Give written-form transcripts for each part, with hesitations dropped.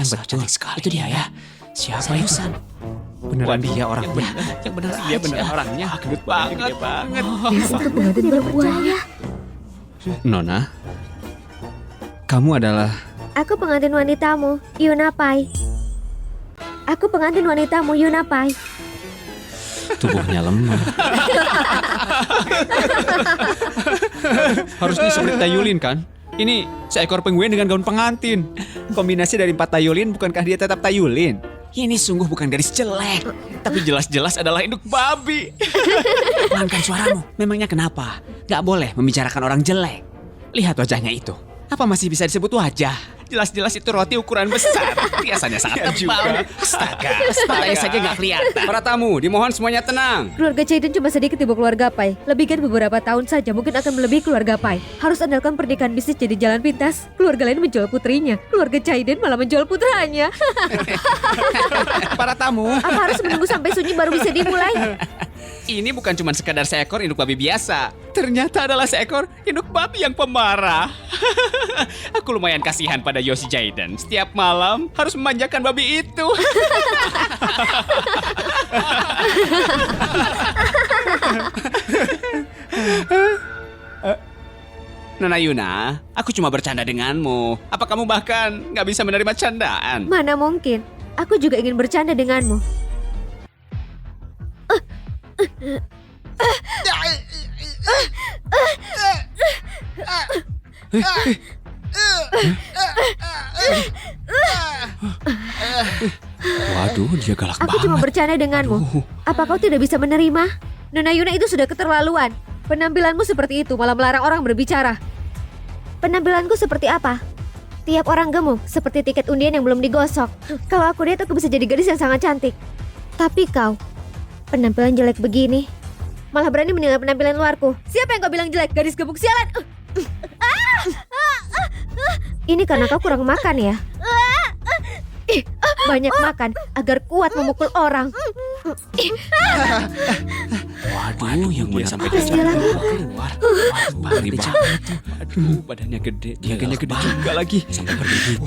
cantik sekali. Itu dia ya. Siapa itu? Beneran dia orangnya. Yang benar Dia beneran orangnya. Gendut banget. Itu pengantin perempuan ya. Nona, kamu adalah... Aku pengantin wanitamu, Yunapai. Aku pengantin wanitamu, Yunapai. Tubuhnya lemah. Harusnya seperti Tayulin kan? Ini seekor penguin dengan gaun pengantin. Kombinasi dari 4 Tayulin, bukankah dia tetap Tayulin? Ini sungguh bukan gadis jelek, tapi jelas-jelas adalah induk babi. Pelankan suaramu. Memangnya kenapa? Gak boleh membicarakan orang jelek. Lihat wajahnya itu. Apa masih bisa disebut wajah? Jelas-jelas itu roti ukuran besar. Biasanya sangat tebal. Astaga, matanya saja gak kelihatan. Para tamu, dimohon semuanya tenang. Keluarga Jaiden cuma sedikit di bawah keluarga Pai. Lebihkan beberapa tahun saja mungkin akan melebihi keluarga Pai. Harus andalkan pernikahan bisnis jadi jalan pintas. Keluarga lain menjual putrinya. Keluarga Jaiden malah menjual putranya. Para tamu, Apa harus menunggu sampai sunyi baru bisa dimulai? Ini bukan cuma sekadar seekor induk babi biasa. Ternyata adalah seekor induk babi yang pemarah. Aku lumayan kasihan pada Yoshi Jaiden. Setiap malam harus memanjakan babi itu. Nona Yuna, aku cuma bercanda denganmu. Apa kamu bahkan gak bisa menerima candaan? Mana mungkin? Aku juga ingin bercanda denganmu. waduh, dia galak Aku cuma bercanda denganmu. Apa kau tidak bisa menerima? Nona Yuna itu sudah keterlaluan. Penampilanmu seperti itu malah melarang orang berbicara. Penampilanku seperti apa? Tiap orang gemuk seperti tiket undian yang belum digosok. Kalau aku lihat aku bisa jadi gadis yang sangat cantik. Tapi kau, penampilan jelek begini, malah berani menilai penampilan luarku. Siapa yang kau bilang jelek? Gadis gemuk sialan. Ini karena kau kurang makan ya? Banyak makan agar kuat memukul orang. Waduh, yang mana sampai Terus dia lagi. keluar. Bari banget itu. Aduh, badannya gede. Dia gede juga lagi. Sampai pergi gitu.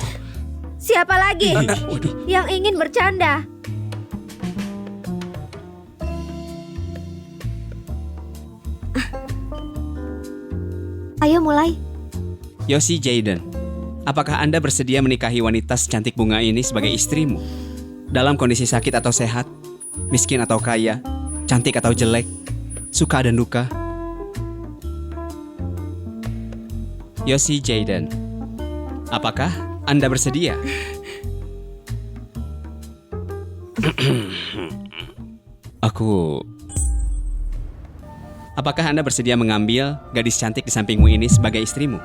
Siapa lagi yang ingin bercanda? Ayo mulai. Yoshi Jaiden, apakah Anda bersedia menikahi wanita secantik bunga ini sebagai istrimu? Dalam kondisi sakit atau sehat, miskin atau kaya, cantik atau jelek, suka dan duka? Yoshi Jaiden, apakah Anda bersedia? Apakah Anda bersedia mengambil gadis cantik di sampingmu ini sebagai istrimu?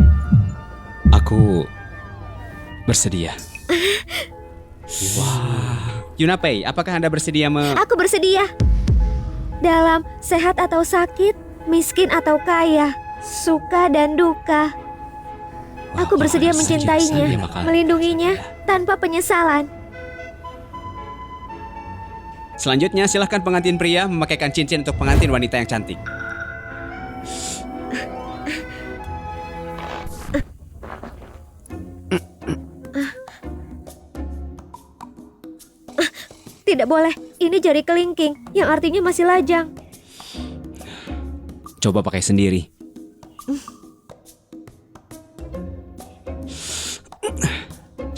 Aku bersedia. Wah. Yunapei, apakah Anda bersedia Aku bersedia. Dalam sehat atau sakit, miskin atau kaya, suka dan duka. Aku bersedia mencintainya, melindunginya tanpa penyesalan. Selanjutnya, silahkan pengantin pria memakaikan cincin untuk pengantin wanita yang cantik. Tidak boleh, ini jari kelingking yang artinya masih lajang. Coba pakai sendiri.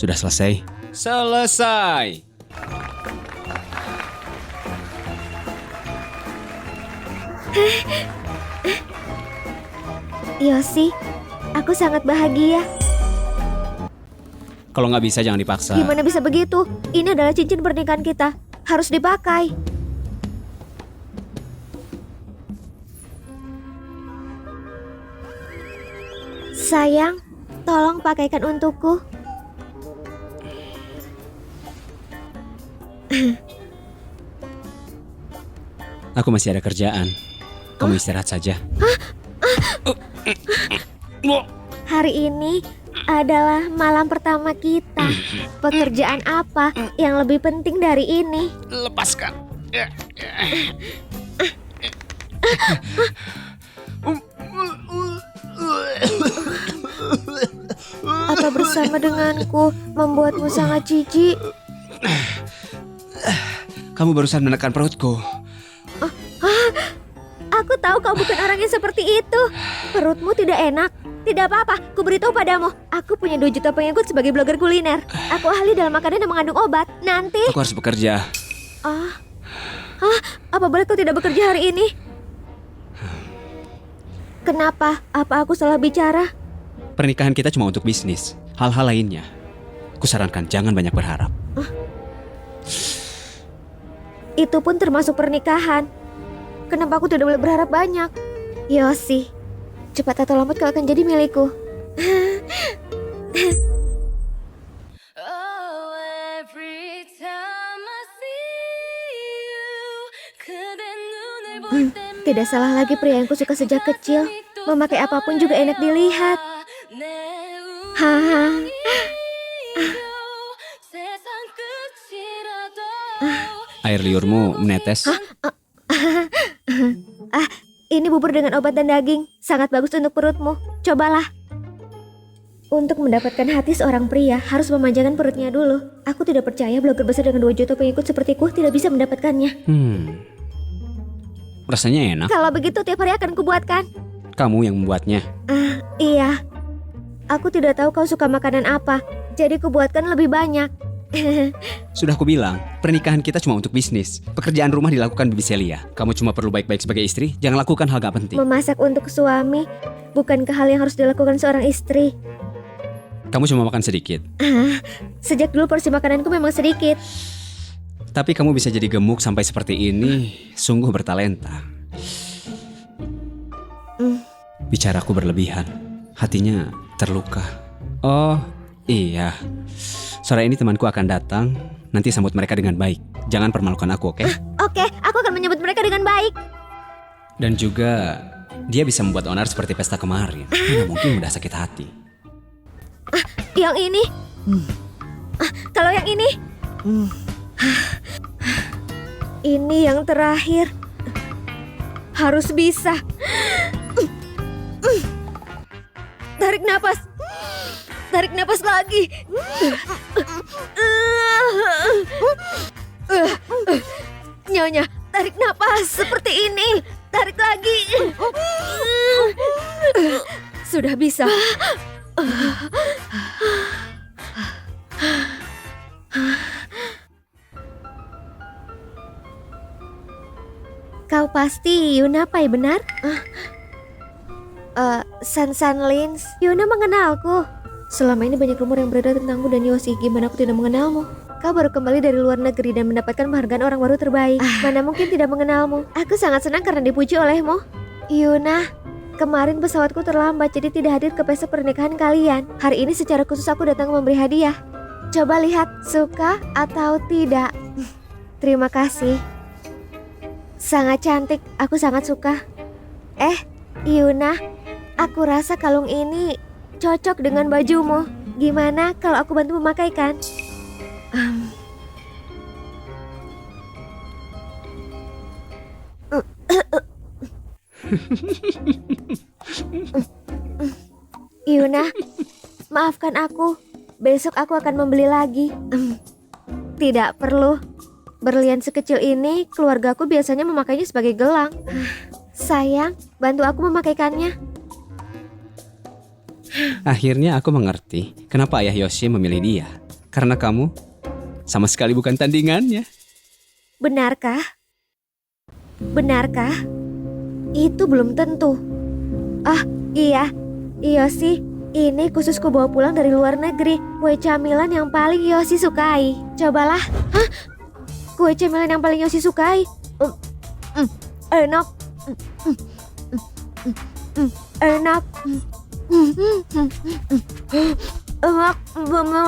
Sudah selesai? Selesai. Yoshi, aku sangat bahagia. Kalau nggak bisa jangan dipaksa. Gimana bisa begitu? Ini adalah cincin pernikahan kita. Harus dipakai. Sayang, tolong pakaikan untukku. Aku masih ada kerjaan. Kamu istirahat saja. Hari ini adalah malam pertama kita. Pekerjaan apa yang lebih penting dari ini? Lepaskan. Apa bersama bersama denganku membuatmu sangat jijik. Kamu barusan menekan perutku. Aku tahu kau bukan orang yang seperti itu. Perutmu tidak enak. Tidak apa-apa, ku beritahu padamu. Aku punya 2 juta pengikut sebagai blogger kuliner. Aku ahli dalam makanan yang mengandung obat. Nanti... Aku harus bekerja. Apa boleh kau tidak bekerja hari ini? Kenapa? Apa aku salah bicara? Pernikahan kita cuma untuk bisnis. Hal-hal lainnya, kusarankan jangan banyak berharap. Itu pun termasuk pernikahan. Kenapa aku tidak boleh berharap banyak? Yoshi, cepat atau lambat kau akan jadi milikku. Tidak salah lagi pria yang kusuka sejak kecil. Memakai apapun juga enak dilihat. Haha. Air liurmu menetes. Ini bubur dengan obat dan daging. Sangat bagus untuk perutmu. Cobalah. Untuk mendapatkan hati seorang pria, harus memanjakan perutnya dulu. Aku tidak percaya blogger besar dengan 2 juta pengikut sepertiku tidak bisa mendapatkannya. Rasanya enak. Kalau begitu tiap hari akan kubuatkan. Kamu yang membuatnya. Iya. Aku tidak tahu kau suka makanan apa, jadi kubuatkan lebih banyak. Sudah kubilang, pernikahan kita cuma untuk bisnis. Pekerjaan rumah dilakukan Bibi Celia. Kamu cuma perlu baik-baik sebagai istri. Jangan lakukan hal gak penting. Memasak untuk suami bukankah hal yang harus dilakukan seorang istri? Kamu cuma makan sedikit. Sejak dulu porsi makananku memang sedikit. Tapi kamu bisa jadi gemuk sampai seperti ini. Sungguh bertalenta. Bicaraku berlebihan. Hatinya terluka. Oh iya, sore ini temanku akan datang. Nanti sambut mereka dengan baik. Jangan permalukan aku, oke? Oke, aku akan menyambut mereka dengan baik. Dan juga dia bisa membuat onar seperti pesta kemarin. Mana mungkin mudah sakit hati. Yang ini. Kalau yang ini. Ini yang terakhir. Harus bisa. Tarik napas. Tarik napas lagi. Nyonya, tarik napas seperti ini. Tarik lagi. Sudah bisa. Kau pasti Yuna Pai, benar? San Lins, Yuna mengenalku. Selama ini banyak rumor yang beredar tentangmu dan Yoshi. Gimana aku tidak mengenalmu? Kau baru kembali dari luar negeri dan mendapatkan penghargaan orang baru terbaik. Mana mungkin tidak mengenalmu? Aku sangat senang karena dipuji olehmu. Yuna, kemarin pesawatku terlambat jadi tidak hadir ke pesta pernikahan kalian. Hari ini secara khusus aku datang memberi hadiah. Coba lihat, suka atau tidak? Terima kasih. Sangat cantik, aku sangat suka. Yuna, aku rasa kalung ini cocok dengan bajumu. Gimana kalau aku bantu memakaikan? Yuna, maafkan aku. Besok aku akan membeli lagi. Tidak perlu. Berlian sekecil ini keluargaku biasanya memakainya sebagai gelang. Sayang, bantu aku memakaikannya. Akhirnya aku mengerti kenapa ayah Yoshi memilih dia. Karena kamu sama sekali bukan tandingannya. Benarkah? Benarkah? Itu belum tentu. Iya Yoshi, ini khusus ku bawa pulang dari luar negeri. Kue camilan yang paling Yoshi sukai. Cobalah. Kue camilan yang paling Yoshi sukai. Enak. Enak.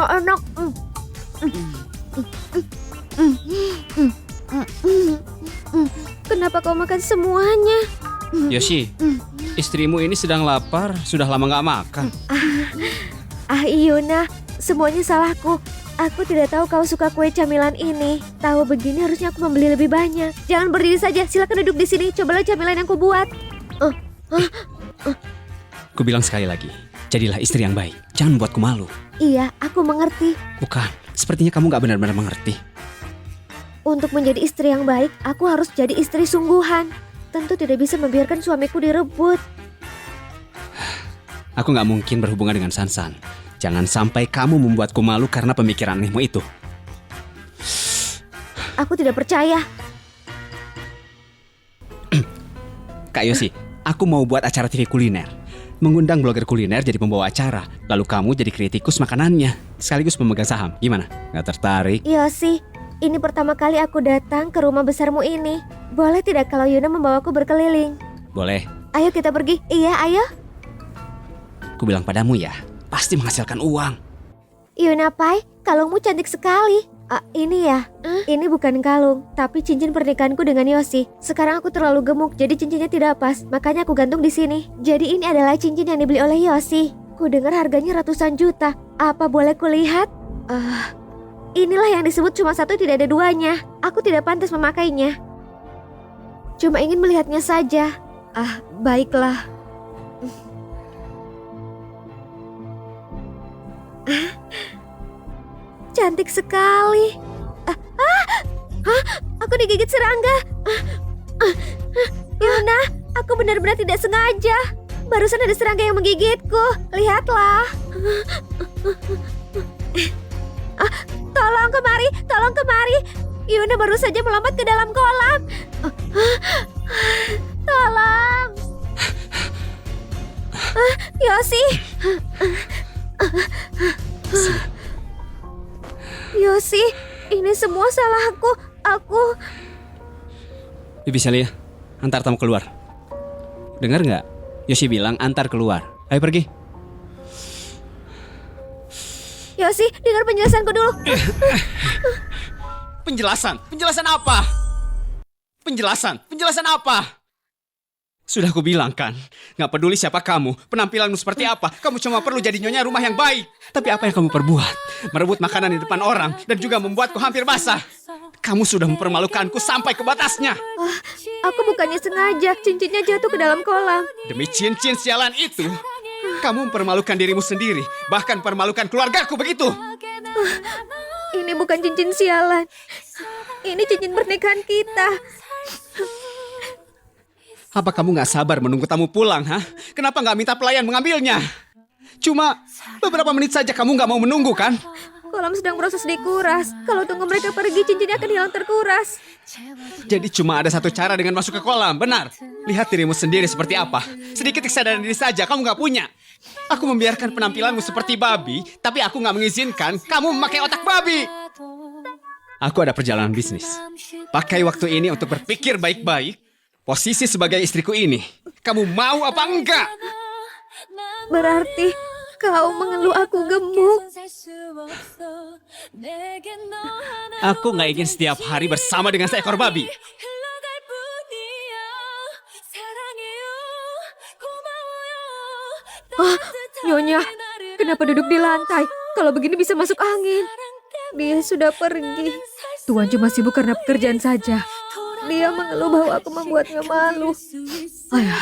Enak. Kenapa kau makan semuanya? Yoshi, istrimu ini sedang lapar. Sudah lama gak makan. Yuna, semuanya salahku. Aku tidak tahu kau suka kue camilan ini. Tahu begini harusnya aku membeli lebih banyak. Jangan berdiri saja, silakan duduk di sini. Cobalah camilan yang ku buat. Ku bilang sekali lagi, Jadilah istri yang baik. Jangan membuatku malu. Iya, aku mengerti. Bukan, sepertinya kamu gak benar-benar mengerti. Untuk menjadi istri yang baik, aku harus jadi istri sungguhan. Tentu tidak bisa membiarkan suamiku direbut. Aku gak mungkin berhubungan dengan Sansan. Jangan sampai kamu membuatku malu karena pemikiran anehmu itu. Aku tidak percaya. Kak Yosi, aku mau buat acara TV kuliner. Mengundang blogger kuliner jadi pembawa acara. Lalu kamu jadi kritikus makanannya. Sekaligus pemegang saham. Gimana? Gak tertarik? Yosi, ini pertama kali aku datang ke rumah besarmu ini. Boleh tidak kalau Yuna membawaku berkeliling? Boleh. Ayo kita pergi. Iya, ayo. Aku bilang padamu ya, pasti menghasilkan uang. Yuna Pai, kalungmu cantik sekali. Ini ya, ini bukan kalung, tapi cincin pernikahanku dengan Yosi. Sekarang aku terlalu gemuk, jadi cincinnya tidak pas. Makanya aku gantung di sini. Jadi ini adalah cincin yang dibeli oleh Yosi. Ku dengar harganya ratusan juta. Apa boleh kulihat? Inilah yang disebut cuma satu, tidak ada duanya. Aku tidak pantas memakainya. Cuma ingin melihatnya saja. Baiklah. Cantik sekali. Aku digigit serangga. Yuna, aku benar-benar tidak sengaja. Barusan ada serangga yang menggigitku. Lihatlah. Tolong kemari, tolong kemari. Yuna baru saja melompat ke dalam kolam. Tolong. Yosi. Yosi, ini semua salahku. Bibi Celia, antar tamu keluar. Dengar nggak? Yosi bilang antar keluar. Ayo pergi. Yosi, dengar penjelasanku dulu. Penjelasan? Penjelasan apa? Penjelasan apa? Sudah aku bilang kan, gak peduli siapa kamu, penampilanmu seperti apa, kamu cuma perlu jadi nyonya rumah yang baik. Tapi apa yang kamu perbuat? Merebut makanan di depan orang dan juga membuatku hampir basah. Kamu sudah mempermalukanku sampai ke batasnya. Aku bukannya sengaja, cincinnya jatuh ke dalam kolam. Demi cincin sialan itu, kamu mempermalukan dirimu sendiri, bahkan mempermalukan keluargaku begitu. Ini bukan cincin sialan. Ini cincin pernikahan kita. Apa kamu gak sabar menunggu tamu pulang, ha? Kenapa gak minta pelayan mengambilnya? Cuma beberapa menit saja kamu gak mau menunggu, kan? Kolam sedang proses dikuras. Kalau tunggu mereka pergi, cincinnya akan hilang terkuras. Jadi cuma ada satu cara dengan masuk ke kolam, benar? Lihat dirimu sendiri seperti apa. Sedikit kesadaran diri saja kamu gak punya. Aku membiarkan penampilanmu seperti babi, tapi aku gak mengizinkan kamu memakai otak babi. Aku ada perjalanan bisnis. Pakai waktu ini untuk berpikir baik-baik. Posisi sebagai istriku ini, kamu mau apa enggak? Berarti kau mengeluh aku gemuk. Aku gak ingin setiap hari bersama dengan seekor babi. Nyonya, kenapa duduk di lantai? Kalau begini bisa masuk angin. Dia sudah pergi. Tuan cuma sibuk karena pekerjaan saja. Dia mengeluh bahwa aku membuatnya malu. Ayah.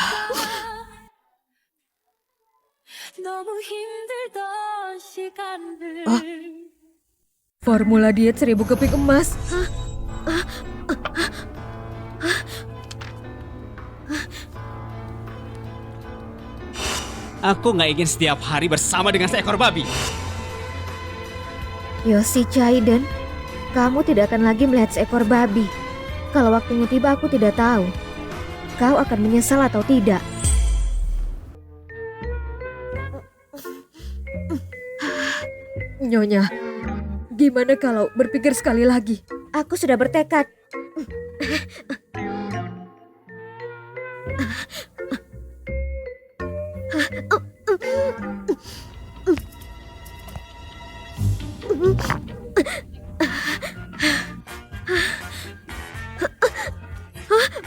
Formula diet 1000 keping emas. Aku gak ingin setiap hari bersama dengan seekor babi. Yosi Chaiden, kamu tidak akan lagi melihat seekor babi. Kalau waktunya tiba aku tidak tahu. Kau akan menyesal atau tidak. Nyonya, gimana kalau berpikir sekali lagi? Aku sudah bertekad.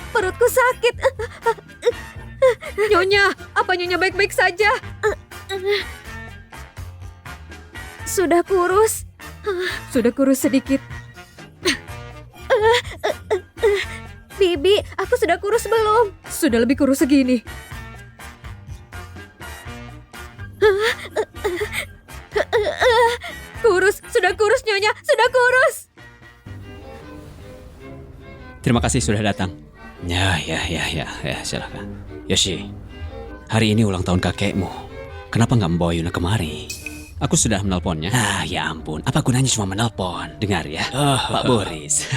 Perutku sakit. Nyonya, apa Nyonya baik-baik saja? Sudah kurus. Sudah kurus sedikit. Bibi, aku sudah kurus belum? Sudah lebih kurus segini. Kurus, sudah kurus Nyonya, sudah kurus. Terima kasih sudah datang. Ya, silakan. Yoshi, hari ini ulang tahun kakekmu. Kenapa nggak membawa Yuna kemari? Aku sudah menelponnya. Ya ampun, apa gunanya cuma menelpon? Dengar ya, Pak Boris.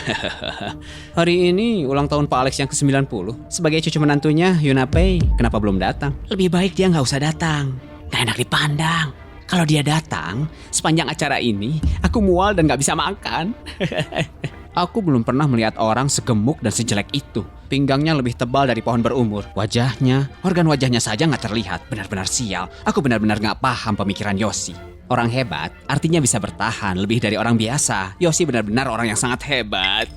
Hari ini ulang tahun Pak Alex yang ke-90. Sebagai cucu menantunya, Yuna Pei, kenapa belum datang? Lebih baik dia nggak usah datang. Nggak enak dipandang. Kalau dia datang, sepanjang acara ini, aku mual dan nggak bisa makan. Aku belum pernah melihat orang segemuk dan sejelek itu. Pinggangnya lebih tebal dari pohon berumur. Wajahnya, organ wajahnya saja nggak terlihat. Benar-benar sial. Aku benar-benar nggak paham pemikiran Yoshi. Orang hebat artinya bisa bertahan lebih dari orang biasa. Yoshi benar-benar orang yang sangat hebat.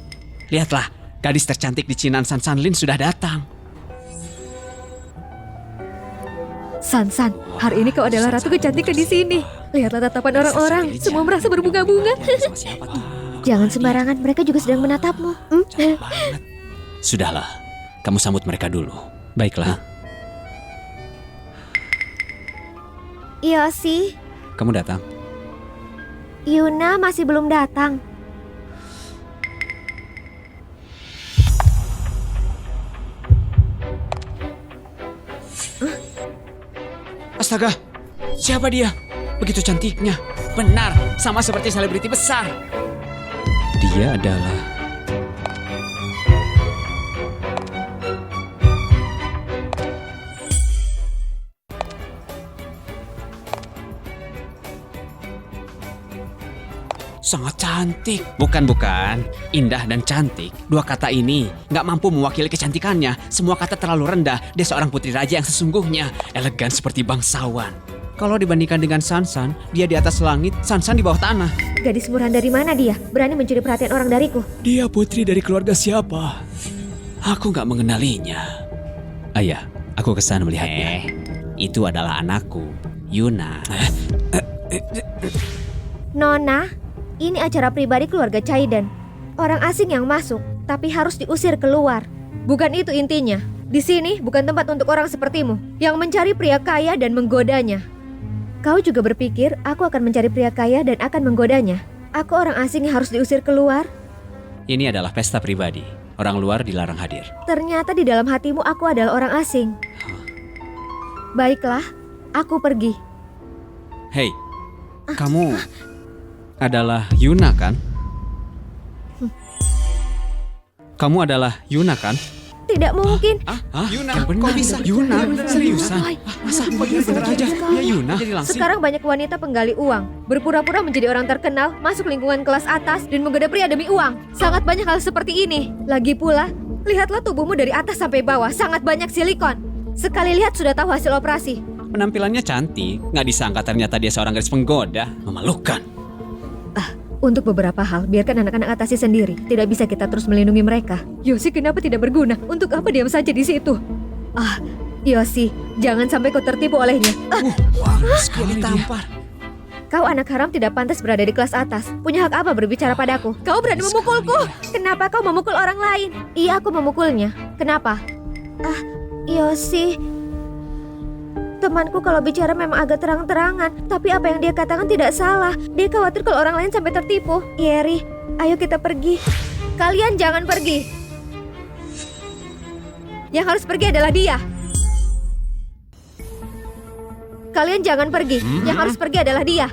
Lihatlah, gadis tercantik di Cinan Sansanlin sudah datang. Sansan, hari ini kau adalah ratu kecantikan di sini. Lihatlah tatapan orang-orang, semua merasa berbunga-bunga. Sama siapa tuh? Jangan sembarangan, mereka juga sedang menatapmu. Banget. Sudahlah, kamu sambut mereka dulu. Baiklah, Yoshi, kamu datang. Yuna masih belum datang. Astaga, siapa dia? Begitu cantiknya. Benar, sama seperti selebriti besar. Dia adalah... Sangat cantik. Bukan. Indah dan cantik. Dua kata ini nggak mampu mewakili kecantikannya. Semua kata terlalu rendah. Dia seorang putri raja yang sesungguhnya. Elegan seperti bangsawan. Kalau dibandingkan dengan Sansan, dia di atas langit, Sansan di bawah tanah. Gadis murahan dari mana dia? Berani mencuri perhatian orang dariku. Dia putri dari keluarga siapa? Aku nggak mengenalinya. Ayah, aku kesana melihatnya. Itu adalah anakku, Yuna. Nona, ini acara pribadi keluarga Caiden. Orang asing yang masuk, tapi harus diusir keluar. Bukan itu intinya. Di sini bukan tempat untuk orang sepertimu yang mencari pria kaya dan menggodanya. Kau juga berpikir aku akan mencari pria kaya dan akan menggodanya? Aku orang asing yang harus diusir keluar? Ini adalah pesta pribadi. Orang luar dilarang hadir. Ternyata di dalam hatimu aku adalah orang asing. Baiklah, aku pergi. Hei, kamu adalah Yuna kan? Kamu adalah Yuna kan? Tidak mungkin. Yuna, Kok bisa? Yuna, seriusan? Masa bener-bener aja? Ya Yuna jadi langsing. Sekarang banyak wanita penggali uang, berpura-pura menjadi orang terkenal, masuk lingkungan kelas atas, dan menggoda pria demi uang. Sangat banyak hal seperti ini. Lagi pula, lihatlah tubuhmu dari atas sampai bawah, sangat banyak silikon. Sekali lihat sudah tahu hasil operasi. Penampilannya cantik. Nggak disangka ternyata dia seorang gadis penggoda. Memalukan. Untuk beberapa hal, biarkan anak-anak atasi sendiri. Tidak bisa kita terus melindungi mereka. Yoshi kenapa tidak berguna? Untuk apa diam saja di situ? Yoshi, jangan sampai kau tertipu olehnya. Sekali ditampar. Kau anak haram tidak pantas berada di kelas atas. Punya hak apa berbicara padaku? Kau berani memukulku? Kenapa kau memukul orang lain? Iya, aku memukulnya. Kenapa? Yoshi, temanku kalau bicara memang agak terang-terangan, tapi apa yang dia katakan tidak salah. Dia khawatir kalau orang lain sampai tertipu. Yeri, ayo kita pergi. Kalian jangan pergi. Yang harus pergi adalah dia. Kalian jangan pergi. Yang harus pergi adalah dia.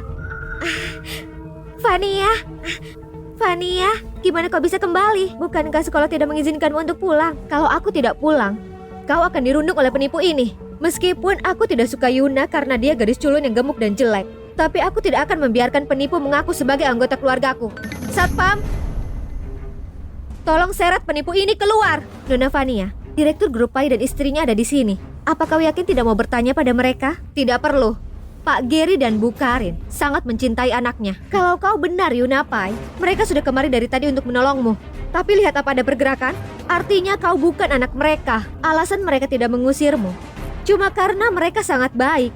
Fania, gimana kau bisa kembali? Bukankah sekolah tidak mengizinkanmu untuk pulang? Kalau aku tidak pulang, kau akan dirundung oleh penipu ini. Meskipun aku tidak suka Yuna karena dia gadis culun yang gemuk dan jelek, tapi aku tidak akan membiarkan penipu mengaku sebagai anggota keluargaku. Satpam, tolong seret penipu ini keluar. Nona Fania, direktur grup Pai dan istrinya ada di sini. Apa kau yakin tidak mau bertanya pada mereka? Tidak perlu. Pak Gary dan Bu Karin sangat mencintai anaknya. Kalau kau benar Yuna Pai, mereka sudah kemari dari tadi untuk menolongmu. Tapi lihat apa ada pergerakan? Artinya kau bukan anak mereka. Alasan mereka tidak mengusirmu cuma karena mereka sangat baik.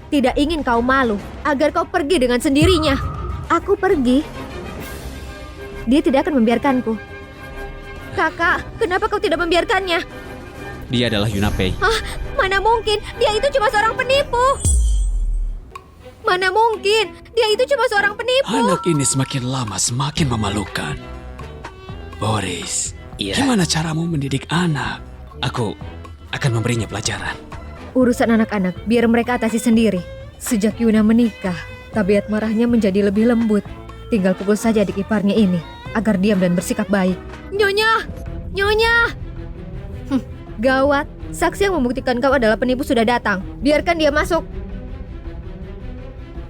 Tidak ingin kau malu, agar kau pergi dengan sendirinya. Aku pergi, dia tidak akan membiarkanku. Kakak, kenapa kau tidak membiarkannya? Dia adalah Yuna Pei. Mana mungkin, dia itu cuma seorang penipu. Mana mungkin, dia itu cuma seorang penipu. Anak ini semakin lama semakin memalukan. Boris, Iya. gimana caramu mendidik anak? Aku akan memberinya pelajaran. Urusan anak-anak, biar mereka atasi sendiri. Sejak Yuna menikah, tabiat marahnya menjadi lebih lembut. Tinggal pukul saja adik iparnya ini, agar diam dan bersikap baik. Nyonya! Nyonya! Gawat, saksi yang membuktikan kau adalah penipu sudah datang. Biarkan dia masuk.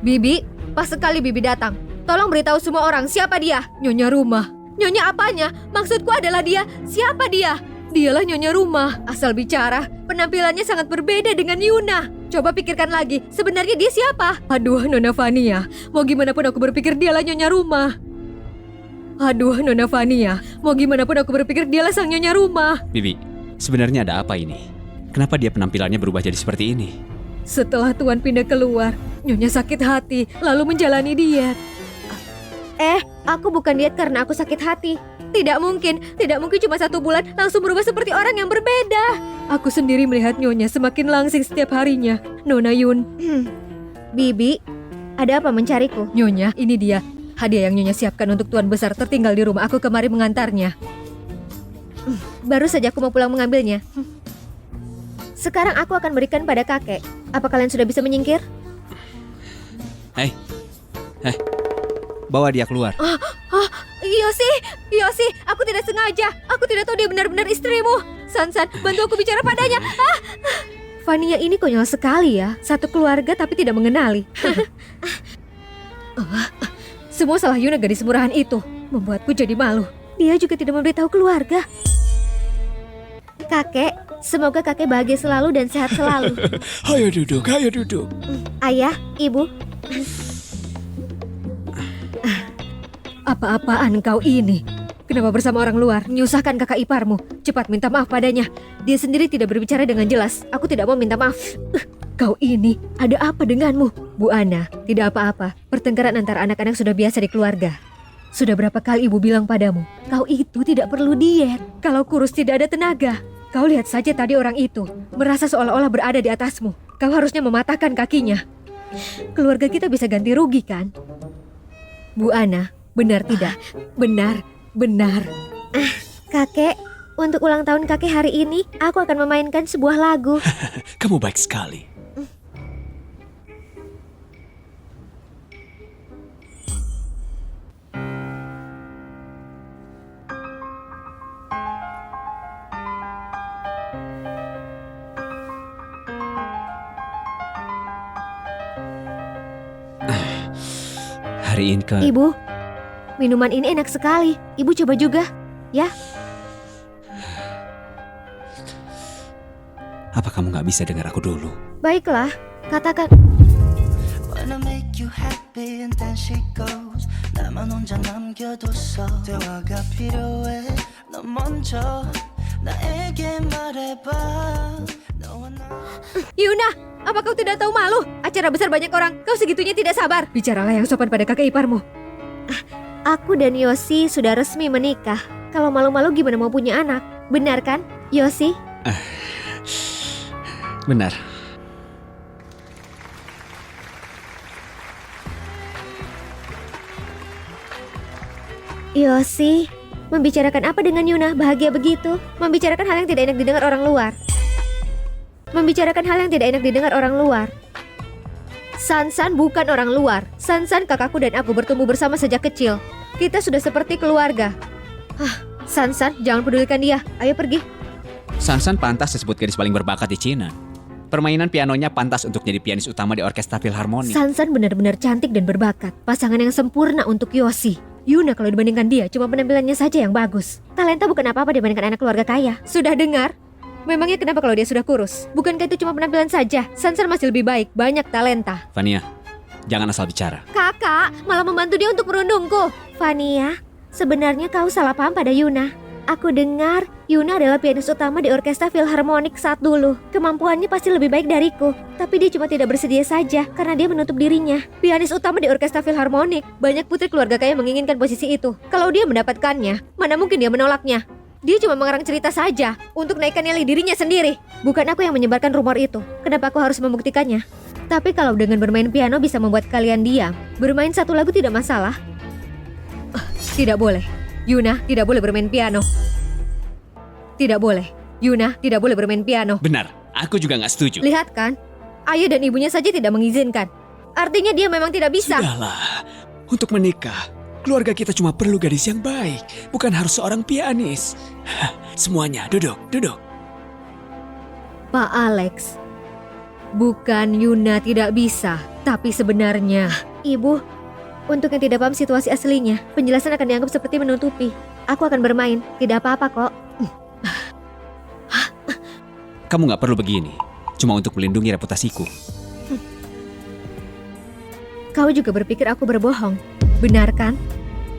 Bibi, pas sekali Bibi datang. Tolong beritahu semua orang siapa dia. Nyonya rumah. Nyonya apanya? Maksudku adalah dia. Siapa dia? Dialah Nyonya rumah. Asal bicara, penampilannya sangat berbeda dengan Yuna. Coba pikirkan lagi, sebenarnya dia siapa? Aduh, Nona Fania. Mau gimana pun aku berpikir dialah Nyonya rumah. Aduh, Nona Fania. Mau gimana pun aku berpikir dialah sang Nyonya rumah. Bibi, sebenarnya ada apa ini? Kenapa dia penampilannya berubah jadi seperti ini? Setelah Tuan pindah keluar, Nyonya sakit hati, lalu menjalani diet. Aku bukan diet karena aku sakit hati. Tidak mungkin cuma 1 bulan langsung berubah seperti orang yang berbeda. Aku sendiri melihat Nyonya semakin langsing setiap harinya. Nona Yun. Bibi, ada apa mencariku? Nyonya, ini dia. Hadiah yang Nyonya siapkan untuk Tuan Besar tertinggal di rumah. Aku kemari mengantarnya. Baru saja aku mau pulang mengambilnya. Sekarang aku akan berikan pada kakek. Apa kalian sudah bisa menyingkir? Hei, bawa dia keluar. Yosi, aku tidak sengaja. Aku tidak tahu dia benar-benar istrimu. Sansan, bantu aku bicara padanya. Fania ini konyol sekali ya. Satu keluarga tapi tidak mengenali. Semua salah Yuna, gadis murahan itu. Membuatku jadi malu. Dia juga tidak memberitahu keluarga. Kakek, semoga kakek bahagia selalu dan sehat selalu. Ayo duduk, ayo duduk. Ayah, ibu. Apa-apaan kau ini? Kenapa bersama orang luar? Menyusahkan kakak iparmu. Cepat minta maaf padanya. Dia sendiri tidak berbicara dengan jelas. Aku tidak mau minta maaf. Kau ini, ada apa denganmu? Bu Ana, tidak apa-apa. Pertengkaran antara anak-anak sudah biasa di keluarga. Sudah berapa kali ibu bilang padamu, kau itu tidak perlu diet. Kalau kurus tidak ada tenaga. Kau lihat saja tadi orang itu, merasa seolah-olah berada di atasmu. Kau harusnya mematahkan kakinya. Keluarga kita bisa ganti rugi kan? Bu Ana, benar tidak? Benar. Kakek, untuk ulang tahun kakek hari ini, aku akan memainkan sebuah lagu. Kamu baik sekali. Hari ini Ibu, minuman ini enak sekali. Ibu coba juga, ya. Apa kamu gak bisa dengar aku dulu? Baiklah, katakan. Wanna make you happy and then she goes 나만 혼자 남겨뒀어 대화가 필요해 너 먼저 나에게 말해봐 너와 나 Yuna, apa kau tidak tahu malu? Acara besar banyak orang, kau segitunya tidak sabar. Bicaralah yang sopan pada kakek iparmu. Aku dan Yosi sudah resmi menikah. Kalau malu-malu gimana mau punya anak? Benar kan, Yosi? Benar. Yosi, membicarakan apa dengan Yuna bahagia begitu? Membicarakan hal yang tidak enak didengar orang luar. Membicarakan hal yang tidak enak didengar orang luar. Sansan bukan orang luar. Sansan kakakku dan aku bertumbuh bersama sejak kecil. Kita sudah seperti keluarga. Sansan, jangan pedulikan dia. Ayo pergi. Sansan pantas disebut gadis paling berbakat di Cina. Permainan pianonya pantas untuk jadi pianis utama di orkestra filharmonik. Sansan benar-benar cantik dan berbakat. Pasangan yang sempurna untuk Yosi. Yuna kalau dibandingkan dia, cuma penampilannya saja yang bagus. Talenta bukan apa-apa dibandingkan anak keluarga kaya. Sudah dengar? Memangnya kenapa kalau dia sudah kurus? Bukankah itu cuma penampilan saja? Sansan masih lebih baik, banyak talenta. Fania, jangan asal bicara. Kakak malah membantu dia untuk merundungku. Fania, sebenarnya kau salah paham pada Yuna. Aku dengar Yuna adalah pianis utama di orkestra filharmonik saat dulu. Kemampuannya pasti lebih baik dariku. Tapi dia cuma tidak bersedia saja karena dia menutup dirinya. Pianis utama di orkestra filharmonik. Banyak putri keluarga kaya menginginkan posisi itu. Kalau dia mendapatkannya, mana mungkin dia menolaknya? Dia cuma mengarang cerita saja untuk naikkan nilai dirinya sendiri. Bukan aku yang menyebarkan rumor itu. Kenapa aku harus membuktikannya? Tapi kalau dengan bermain piano bisa membuat kalian diam, bermain satu lagu tidak masalah. Tidak boleh. Yuna tidak boleh bermain piano. Tidak boleh. Yuna tidak boleh bermain piano. Benar, aku juga nggak setuju. Lihat kan, ayah dan ibunya saja tidak mengizinkan. Artinya dia memang tidak bisa. Sudahlah, untuk menikah, keluarga kita cuma perlu gadis yang baik, bukan harus seorang pianis. Hah, semuanya, duduk. Pak Alex, bukan Yuna tidak bisa, tapi sebenarnya... Ibu, untuk yang tidak paham situasi aslinya, penjelasan akan dianggap seperti menutupi. Aku akan bermain, tidak apa-apa kok. Kamu nggak perlu begini, cuma untuk melindungi reputasiku. Kau juga berpikir aku berbohong, benar kan?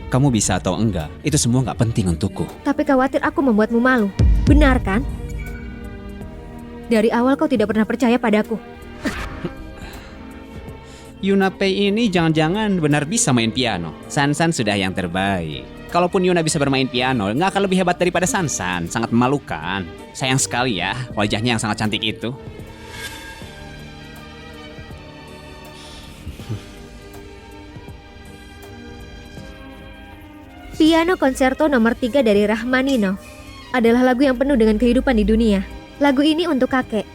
Kamu bisa atau enggak, itu semua nggak penting untukku. Tapi khawatir aku membuatmu malu, benar kan? Dari awal kau tidak pernah percaya padaku. Yuna Pei ini jangan-jangan benar bisa main piano. Sansan sudah yang terbaik. Kalaupun Yuna bisa bermain piano, nggak akan lebih hebat daripada Sansan. Sangat memalukan. Sayang sekali ya, wajahnya yang sangat cantik itu. Piano Concerto nomor 3 dari Rachmaninoff adalah lagu yang penuh dengan kehidupan di dunia. Lagu ini untuk kakek.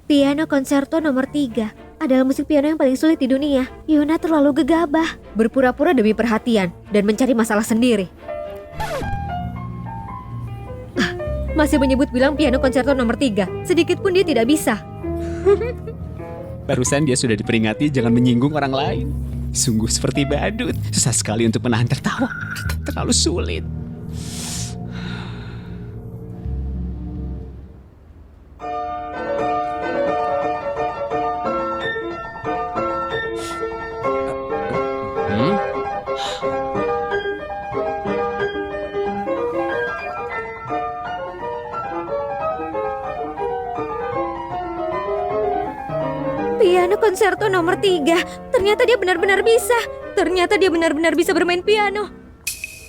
Piano Concerto nomor 3 adalah musik piano yang paling sulit di dunia. Yuna terlalu gegabah, berpura-pura demi perhatian, dan mencari masalah sendiri. Masih menyebut bilang piano Concerto nomor 3. Sedikit pun dia tidak bisa. Barusan dia sudah diperingati jangan menyinggung orang lain. Sungguh seperti badut. Susah sekali untuk menahan tertawa. Terlalu sulit. Piano Concerto nomor 3. Ternyata dia benar-benar bisa. Ternyata dia benar-benar bisa bermain piano.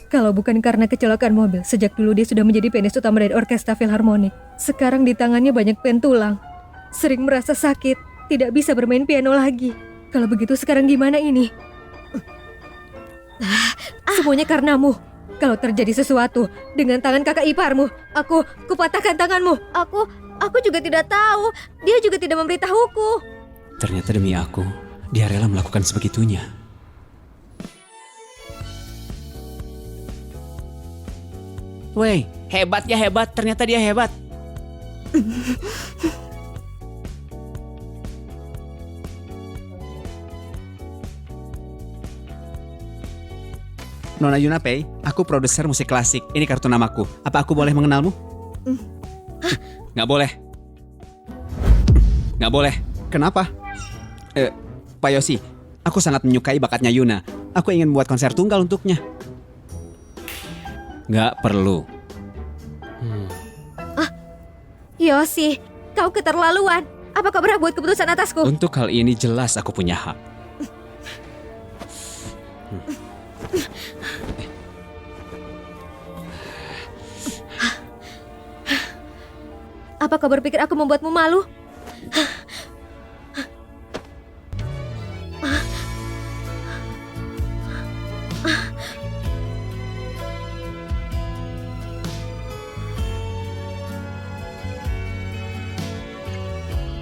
Kalau bukan karena kecelakaan mobil, sejak dulu dia sudah menjadi pianis utama dari orkestra filharmonik. Sekarang di tangannya banyak pentulang. Sering merasa sakit, tidak bisa bermain piano lagi. Kalau begitu sekarang gimana ini? Semuanya karenamu. Kalau terjadi sesuatu dengan tangan kakak iparmu, aku patahkan tanganmu. Aku juga tidak tahu. Dia juga tidak memberitahuku. Ternyata demi aku, dia rela melakukan sebegitunya. Woi, hebat ya hebat, ternyata dia hebat. Nona Yuna Pei, aku produser musik klasik. Ini kartu namaku. Apa aku boleh mengenalmu? Nggak boleh. Nggak boleh. Kenapa? Pak Yosi, aku sangat menyukai bakatnya Yuna. Aku ingin membuat konser tunggal untuknya. Nggak perlu. Yosi, kau keterlaluan. Apa kau berhak buat keputusan atasku? Untuk hal ini jelas aku punya hak. Apa kau berpikir aku membuatmu malu?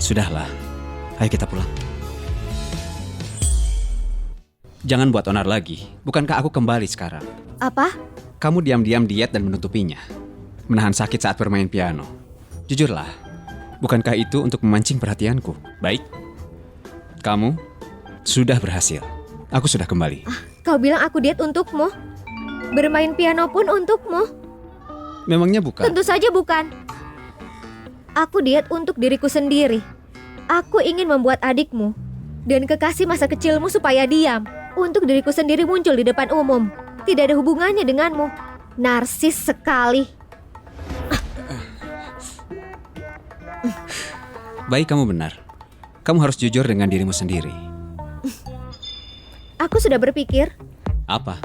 Sudahlah, ayo kita pulang. Jangan buat onar lagi. Bukankah aku kembali sekarang? Apa? Kamu diam-diam diet dan menutupinya. Menahan sakit saat bermain piano. Jujurlah, bukankah itu untuk memancing perhatianku? Baik, kamu sudah berhasil. Aku sudah kembali. Kau bilang aku diet untukmu. Bermain piano pun untukmu. Memangnya bukan? Tentu saja bukan. Aku diet untuk diriku sendiri. Aku ingin membuat adikmu dan kekasih masa kecilmu supaya diam. Untuk diriku sendiri muncul di depan umum. Tidak ada hubungannya denganmu. Narsis sekali. Baik, kamu benar. Kamu harus jujur dengan dirimu sendiri. Aku sudah berpikir. Apa?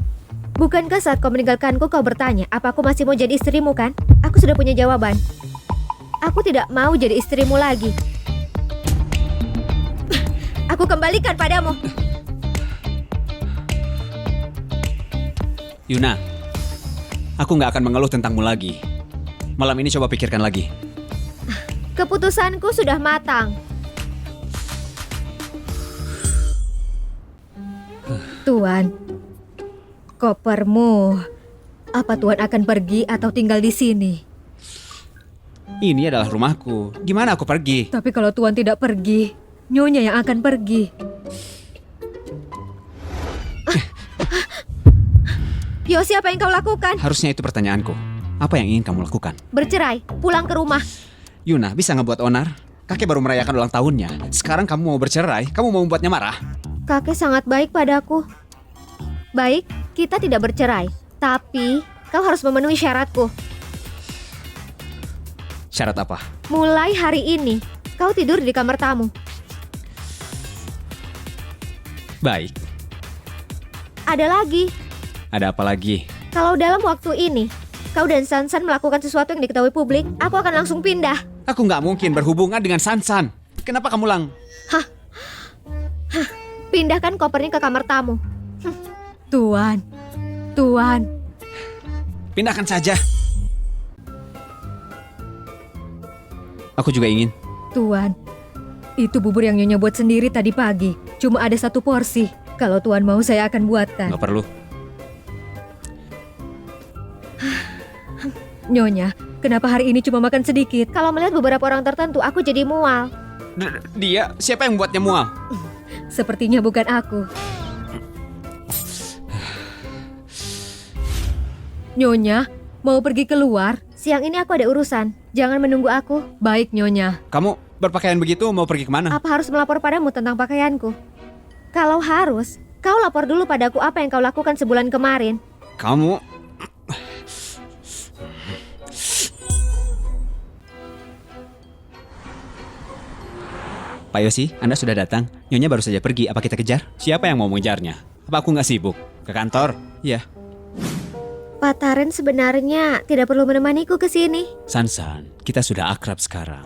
Bukankah saat kau meninggalkanku kau bertanya, apa aku masih mau jadi istrimu kan? Aku sudah punya jawaban. Aku tidak mau jadi istrimu lagi. Aku kembalikan padamu. Yuna, aku nggak akan mengeluh tentangmu lagi. Malam ini coba pikirkan lagi. Keputusanku sudah matang. Tuan, kopermu. Apa Tuan akan pergi atau tinggal di sini? Ini adalah rumahku. Gimana aku pergi? Tapi kalau Tuan tidak pergi, Nyonya yang akan pergi. Yosi, apa yang kau lakukan? Harusnya itu pertanyaanku. Apa yang ingin kamu lakukan? Bercerai, pulang ke rumah. Yuna, bisa ngebuat onar? Kakek baru merayakan ulang tahunnya. Sekarang kamu mau bercerai? Kamu mau membuatnya marah? Kakek sangat baik padaku. Baik, kita tidak bercerai. Tapi, kau harus memenuhi syaratku. Syarat apa? Mulai hari ini, kau tidur di kamar tamu. Baik. Ada lagi, Ada apa lagi? kalau dalam waktu ini, kau dan Sansan melakukan sesuatu yang diketahui publik, aku akan langsung pindah. Aku nggak mungkin berhubungan dengan Sansan. Kenapa kamu lang? Pindahkan kopernya ke kamar tamu. Tuan, Tuan. Pindahkan saja. Aku juga ingin. Tuan, itu bubur yang Nyonya buat sendiri tadi pagi. Cuma ada 1 porsi. Kalau Tuan mau saya akan buatkan. Nggak perlu. Nyonya, kenapa hari ini cuma makan sedikit? Kalau melihat beberapa orang tertentu, aku jadi mual. Dia? Siapa yang buatnya mual? Sepertinya bukan aku. Nyonya, mau pergi keluar? Siang ini aku ada urusan. Jangan menunggu aku. Baik, Nyonya. Kamu berpakaian begitu mau pergi kemana? Apa harus melapor padamu tentang pakaianku? Kalau harus, kau lapor dulu padaku apa yang kau lakukan sebulan kemarin. Kamu... Pak Yosi, Anda sudah datang. Nyonya baru saja pergi. Apa kita kejar? Siapa yang mau mengejarnya? Apa aku nggak sibuk? Ke kantor? Iya. Pak Taren sebenarnya tidak perlu menemaniku ke sini. Sansan, kita sudah akrab sekarang.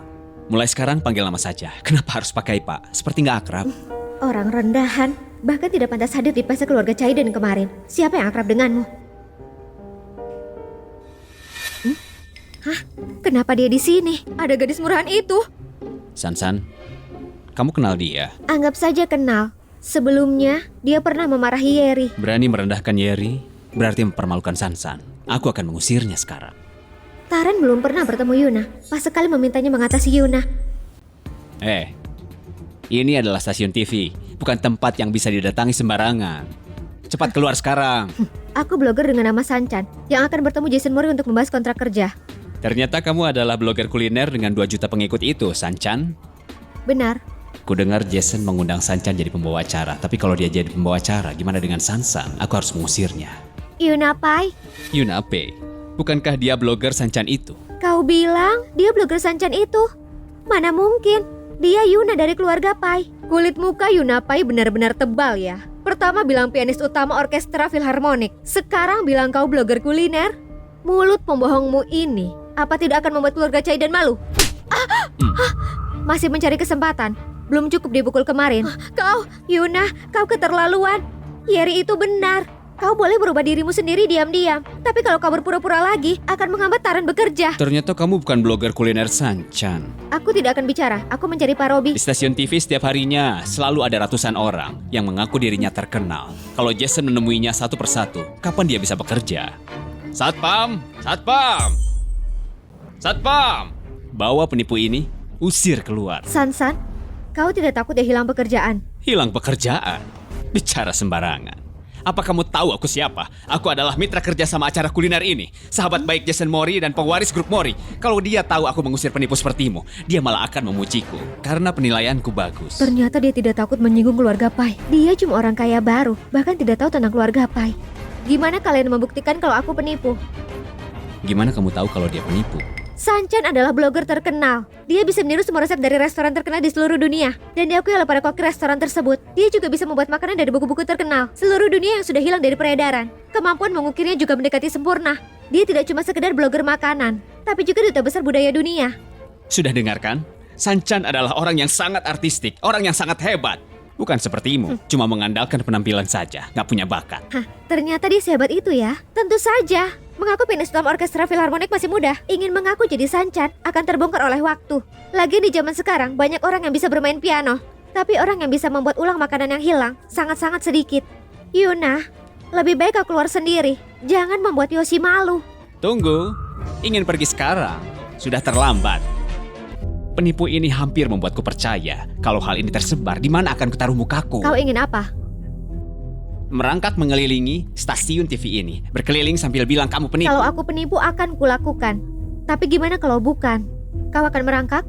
Mulai sekarang panggil nama saja. Kenapa harus pakai Pak? Seperti nggak akrab. Orang rendahan, bahkan tidak pantas hadir di pesta keluarga Caiden kemarin. Siapa yang akrab denganmu? Hah? Kenapa dia di sini? Ada gadis murahan itu. Sansan, kamu kenal dia? Anggap saja kenal. Sebelumnya, dia pernah memarahi Yeri. Berani merendahkan Yeri, berarti mempermalukan Sansan. Aku akan mengusirnya sekarang. Taren belum pernah bertemu Yuna. Pas sekali memintanya mengatasi Yuna. Ini adalah stasiun TV, bukan tempat yang bisa didatangi sembarangan. Cepat keluar sekarang. Aku blogger dengan nama Sanchan, yang akan bertemu Jason Mori untuk membahas kontrak kerja. Ternyata kamu adalah blogger kuliner dengan 2 juta pengikut itu, Sanchan. Benar. Ku dengar Jason mengundang Sanchan jadi pembawa acara. Tapi kalau dia jadi pembawa acara, gimana dengan Sansan? Aku harus mengusirnya. Yuna Pai, Yuna P, bukankah dia blogger Sanchan itu? kau bilang dia blogger Sanchan itu? Mana mungkin? Dia Yuna dari keluarga Pai. Kulit muka Yuna Pai benar-benar tebal ya. Pertama bilang pianis utama orkestra filharmonik. Sekarang bilang kau blogger kuliner. Mulut pembohongmu ini, apa tidak akan membuat keluarga Caiden malu? Masih mencari kesempatan. Belum cukup dipukul kemarin. Kau, Yuna, kau keterlaluan. Yeri itu benar. Kau boleh berubah dirimu sendiri diam-diam. Tapi kalau kau berpura-pura lagi, akan menghambat Taren bekerja. Ternyata kamu bukan blogger kuliner Sanchan. Aku tidak akan bicara. Aku mencari Pak Robi. Di stasiun TV setiap harinya selalu ada ratusan orang yang mengaku dirinya terkenal. Kalau Jason menemuinya satu persatu, kapan dia bisa bekerja? Satpam! Satpam! Satpam! Bawa penipu ini, usir keluar. Sansan, kau tidak takut dia hilang pekerjaan? Hilang pekerjaan? Bicara sembarangan. Apa kamu tahu aku siapa? Aku adalah mitra kerja sama acara kuliner ini. Sahabat baik Jason Mori dan pewaris grup Mori. Kalau dia tahu aku mengusir penipu sepertimu, dia malah akan memujiku. Karena penilaianku bagus. Ternyata dia tidak takut menyinggung keluarga Pai. Dia cuma orang kaya baru, bahkan tidak tahu tentang keluarga Pai. Gimana kalian membuktikan kalau aku penipu? Gimana kamu tahu kalau dia penipu? Sanchan adalah blogger terkenal. Dia bisa meniru semua resep dari restoran terkenal di seluruh dunia. Dan diakui oleh para koki restoran tersebut. Dia juga bisa membuat makanan dari buku-buku terkenal seluruh dunia yang sudah hilang dari peredaran. Kemampuan mengukirnya juga mendekati sempurna. Dia tidak cuma sekedar blogger makanan, tapi juga duta besar budaya dunia. Sudah dengarkan? Sanchan adalah orang yang sangat artistik, orang yang sangat hebat. Bukan sepertimu, cuma mengandalkan penampilan saja, nggak punya bakat. Hah, ternyata dia sehebat itu ya? Tentu saja. Mengaku pianis dalam orkestra filharmonik masih mudah. Ingin mengaku jadi Sanchan akan terbongkar oleh waktu. Lagi di zaman sekarang banyak orang yang bisa bermain piano, tapi orang yang bisa membuat ulang makanan yang hilang sangat-sangat sedikit. Yuna, lebih baik kau keluar sendiri. Jangan membuat Yoshi malu. Tunggu, ingin pergi sekarang? Sudah terlambat. Penipu ini hampir membuatku percaya kalau hal ini tersebar, di mana akan kutaruh mukaku. Kau ingin apa? Merangkak mengelilingi stasiun TV ini, berkeliling sambil bilang kamu penipu. Kalau aku penipu akan kulakukan. Tapi gimana kalau bukan? Kau akan merangkak?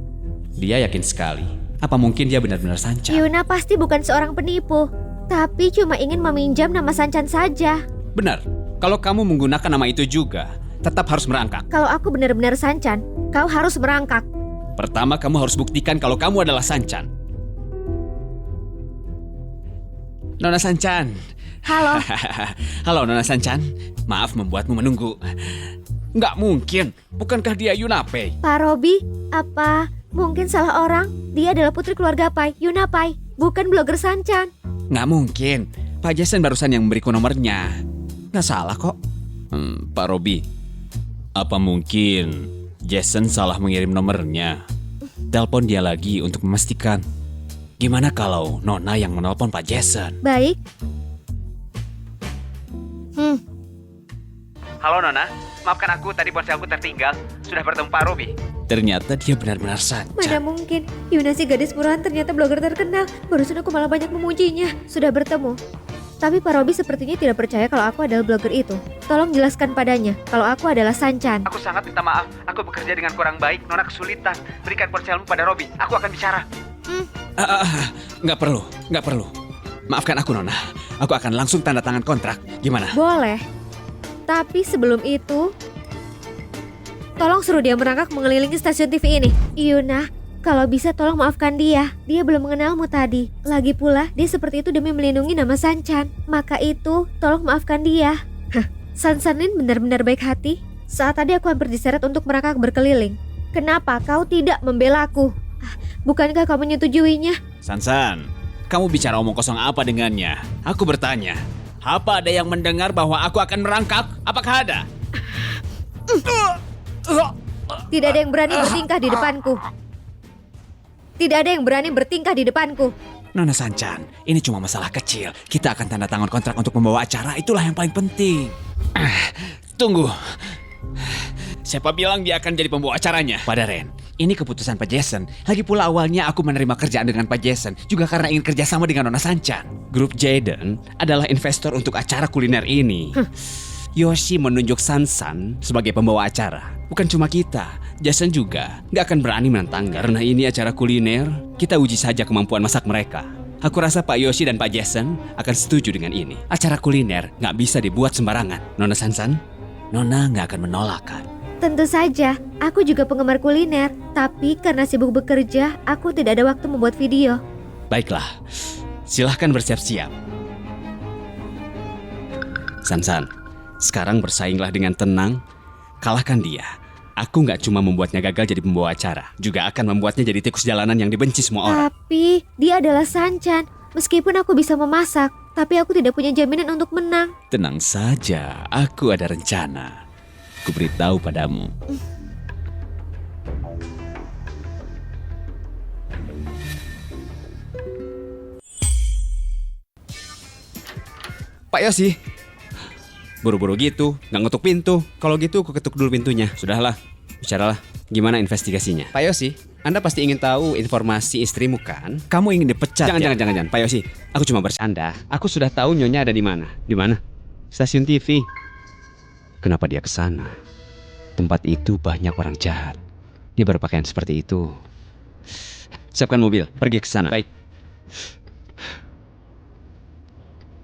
Dia yakin sekali. Apa mungkin dia benar-benar Sanchan? Yuna pasti bukan seorang penipu, tapi cuma ingin meminjam nama Sanchan saja. Benar, kalau kamu menggunakan nama itu juga, tetap harus merangkak. Kalau aku benar-benar Sanchan, kau harus merangkak. Pertama kamu harus buktikan kalau kamu adalah Sanchan. Nona Sanchan. Halo. Halo Nona Sanchan. Maaf membuatmu menunggu. Nggak mungkin. Bukankah dia Yunapei? Pak Robi, apa mungkin salah orang? Dia adalah putri keluarga Pai, Yuna Pai, bukan blogger Sanchan. Nggak mungkin. Pak Jason barusan yang memberiku nomornya. Nggak salah kok. Pak Robi, apa mungkin Jason salah mengirim nomornya? Telepon dia lagi untuk memastikan. Gimana kalau Nona yang menelpon Pak Jason? Baik. Halo Nona, maafkan aku tadi ponselku tertinggal. Sudah bertemu Pak Robi. Ternyata dia benar-benar Sanchan. Mana mungkin, Yuna si gadis murahan ternyata blogger terkenal. Barusan aku malah banyak memujinya. Sudah bertemu. Tapi Pak Robi sepertinya tidak percaya kalau aku adalah blogger itu. Tolong jelaskan padanya kalau aku adalah Sanchan. Aku sangat minta maaf. Aku bekerja dengan kurang baik. Nona kesulitan. Berikan ponselmu pada Robi. Aku akan bicara. Nggak perlu. Maafkan aku Nona. Aku akan langsung tanda tangan kontrak. Gimana? Boleh. Tapi sebelum itu, tolong suruh dia merangkak mengelilingi stasiun TV ini. Yuna, kalau bisa tolong maafkan dia. Dia belum mengenalmu tadi. Lagi pula, dia seperti itu demi melindungi nama Sanchan. Maka itu, tolong maafkan dia. Sansanin benar-benar baik hati. Saat tadi aku hampir diseret untuk merangkak berkeliling. Kenapa kau tidak membelaku? Bukankah kau menyetujuinya? Sansan, kamu bicara omong kosong apa dengannya? Aku bertanya. Apa ada yang mendengar bahwa aku akan merangkak? Apakah ada? Tidak ada yang berani bertingkah di depanku. Tidak ada yang berani bertingkah di depanku. Nona Sanchan, ini cuma masalah kecil. Kita akan tanda tangan kontrak untuk membawa acara. Itulah yang paling penting. Tunggu. Siapa bilang dia akan jadi pembawa acaranya? Pada Ren, ini keputusan Pak Jason. Lagi pula awalnya aku menerima kerjaan dengan Pak Jason juga karena ingin kerjasama dengan Nona Sanchan. Grup Jaden adalah investor untuk acara kuliner ini. Yoshi menunjuk Sansan sebagai pembawa acara. Bukan cuma kita, Jason juga nggak akan berani menantangnya. Karena ini acara kuliner, kita uji saja kemampuan masak mereka. Aku rasa Pak Yoshi dan Pak Jason akan setuju dengan ini. Acara kuliner nggak bisa dibuat sembarangan. Nona Sansan, Nona nggak akan menolak kan? Tentu saja, aku juga penggemar kuliner. Tapi karena sibuk bekerja, aku tidak ada waktu membuat video. Baiklah, silahkan bersiap-siap. Sansan, sekarang bersainglah dengan tenang. Kalahkan dia. Aku nggak cuma membuatnya gagal jadi pembawa acara, juga akan membuatnya jadi tikus jalanan yang dibenci semua orang. Tapi dia adalah Sanchan. Meskipun aku bisa memasak, tapi aku tidak punya jaminan untuk menang. Tenang saja, aku ada rencana. Ku beritahu padamu. Pak Yosi, buru-buru gitu, nggak ngetuk pintu. Kalau gitu, aku ketuk dulu pintunya. Sudahlah, bicaralah. Gimana investigasinya? Pak Yosi, Anda pasti ingin tahu informasi istrimu kan? Kamu ingin dipecat? Jangan. Pak Yosi, aku cuma bercanda. Aku sudah tahu Nyonya ada di mana. Di mana? Stasiun TV. Kenapa dia ke sana? Tempat itu banyak orang jahat. Dia berpakaian seperti itu. Siapkan mobil, pergi ke sana. Baik.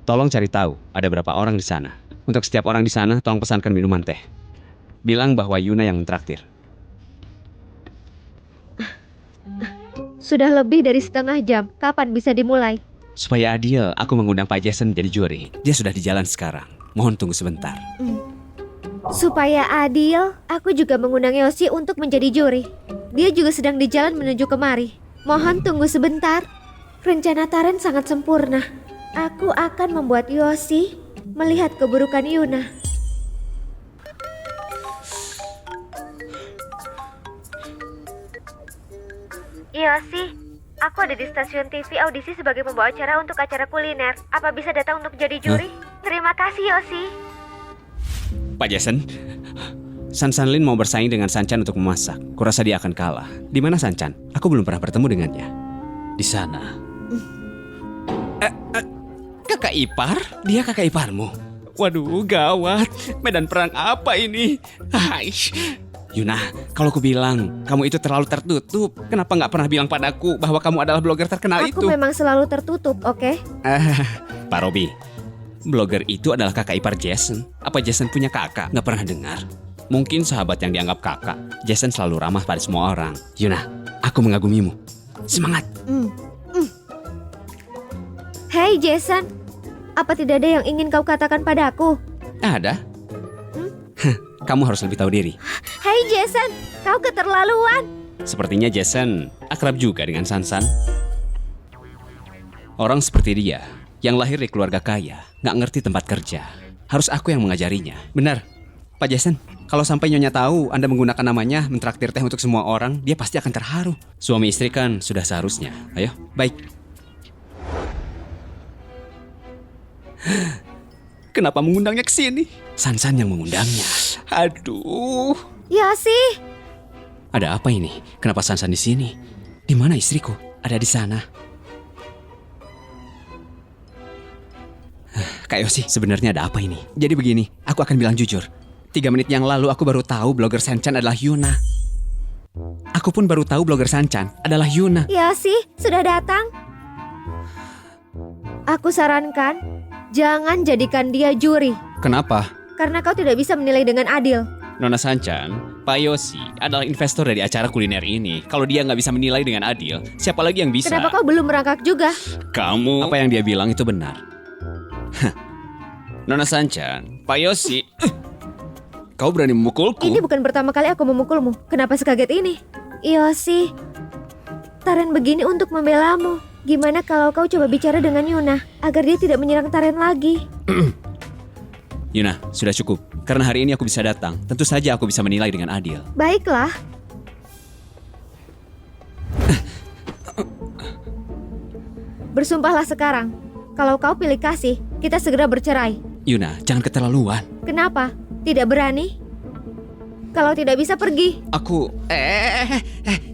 Tolong cari tahu ada berapa orang di sana. Untuk setiap orang di sana, tolong pesankan minuman teh. Bilang bahwa Yuna yang mentraktir. Sudah lebih dari setengah jam. Kapan bisa dimulai? Supaya adil, aku mengundang Pak Jason jadi juri. Dia sudah di jalan sekarang. Mohon tunggu sebentar. Supaya adil, aku juga mengundang Yoshi untuk menjadi juri. Dia juga sedang di jalan menuju kemari. Mohon tunggu sebentar. Rencana Taren sangat sempurna. Aku akan membuat Yoshi melihat keburukan Yuna. Yoshi, aku ada di stasiun TV audisi sebagai pembawa acara untuk acara kuliner. Apa bisa datang untuk jadi juri? Terima kasih, Yoshi. Pak Jason, San Sanlin mau bersaing dengan Sanchan untuk memasak. Kurasa dia akan kalah. Di mana Sanchan? Aku belum pernah bertemu dengannya. Di sana. Kakak ipar? Dia kakak iparmu? Waduh, gawat. Medan perang apa ini? Hai. Yuna, kalau aku bilang kamu itu terlalu tertutup, kenapa nggak pernah bilang padaku bahwa kamu adalah blogger terkenal Aku itu? memang selalu tertutup, oke? Pak Robi, blogger itu adalah kakak ipar Jason. Apa Jason punya kakak? Nggak pernah dengar. Mungkin sahabat yang dianggap kakak. Jason selalu ramah pada semua orang. Yuna, aku mengagumimu. Semangat. Hey Jason, apa tidak ada yang ingin kau katakan padaku? Ada. Kamu harus lebih tahu diri. Hey Jason, kau keterlaluan. Sepertinya Jason akrab juga dengan Sansan. Orang seperti dia, yang lahir di keluarga kaya, nggak ngerti tempat kerja. Harus aku yang mengajarinya. Benar, Pak Jason. Kalau sampai Nyonya tahu Anda menggunakan namanya mentraktir teh untuk semua orang, dia pasti akan terharu. Suami istri kan sudah seharusnya. Ayo, baik. Kenapa mengundangnya ke sini? Sansan yang mengundangnya. Aduh. Yoshi, Ada apa ini? Kenapa Sansan di sini? Di mana istriku? Ada di sana. Kak Yoshi, sebenarnya ada apa ini? Jadi begini, aku akan bilang jujur. 3 menit yang lalu aku baru tahu blogger Sanchan adalah Yuna. Aku pun baru tahu blogger Sanchan adalah Yuna. Yoshi, sudah datang? Aku sarankan, jangan jadikan dia juri. Kenapa? Karena kau tidak bisa menilai dengan adil. Nona Sanchan, Pak Yoshi adalah investor dari acara kuliner ini. Kalau dia nggak bisa menilai dengan adil, siapa lagi yang bisa? Kenapa kau belum merangkak juga? Kamu... Apa yang dia bilang itu benar. Nona Sanchan, Pak Yoshi... Kau berani memukulku? Ini bukan pertama kali aku memukulmu. Kenapa sekaget ini? Yoshi, Taren begini untuk membelamu. Gimana kalau kau coba bicara dengan Yuna agar dia tidak menyerang Taren lagi? Yuna, sudah cukup. Karena hari ini aku bisa datang, tentu saja aku bisa menilai dengan adil. Baiklah. Bersumpahlah sekarang. Kalau kau pilih kasih, kita segera bercerai. Yuna, jangan keterlaluan. Kenapa? Tidak berani? Kalau tidak bisa pergi. Aku...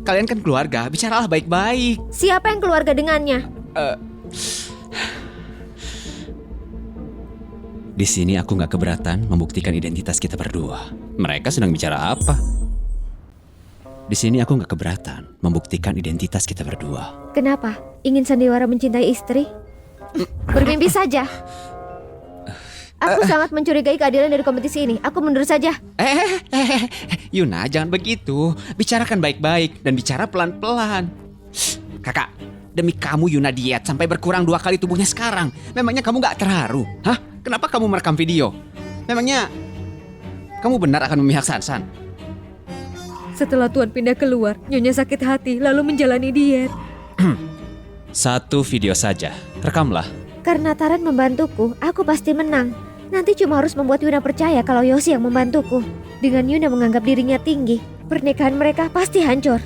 kalian kan keluarga, bicaralah baik-baik. Siapa yang keluarga dengannya? Di sini aku nggak keberatan membuktikan identitas kita berdua. Mereka sedang bicara apa? Di sini aku nggak keberatan membuktikan identitas kita berdua. Kenapa? Ingin sandiwara mencintai istri? Bermimpi saja. Aku sangat mencurigai keadilan dari kompetisi ini. Aku mundur saja. Yuna, jangan begitu. Bicarakan baik-baik dan bicara pelan-pelan. Kakak, demi kamu Yuna diet sampai berkurang 2 kali tubuhnya sekarang. Memangnya kamu nggak terharu? Hah? Kenapa kamu merekam video? Memangnya kamu benar akan memihak Sansan? Setelah Tuan pindah keluar, Nyonya sakit hati lalu menjalani diet. 1 video saja. Rekamlah. Karena Taren membantuku, aku pasti menang. Nanti cuma harus membuat Yuna percaya kalau Yoshi yang membantuku. Dengan Yuna menganggap dirinya tinggi, pernikahan mereka pasti hancur.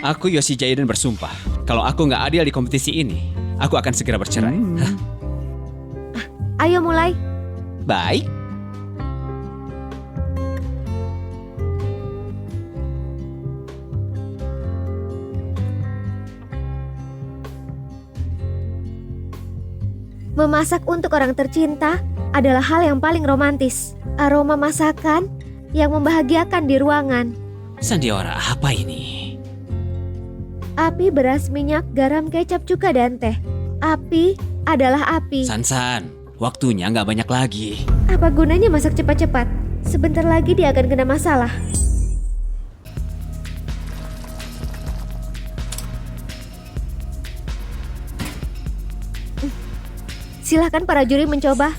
Aku Yoshi Jaiden bersumpah, kalau aku nggak adil di kompetisi ini, aku akan segera bercerai. Hah? Ayo mulai. Baik. Memasak untuk orang tercinta adalah hal yang paling romantis. Aroma masakan yang membahagiakan di ruangan. Sandiwara apa ini? Api, beras, minyak, garam, kecap, cuka, dan teh. Api adalah api. Sansan, waktunya nggak banyak lagi. Apa gunanya masak cepat-cepat? Sebentar lagi dia akan kena masalah. Silahkan para juri mencoba.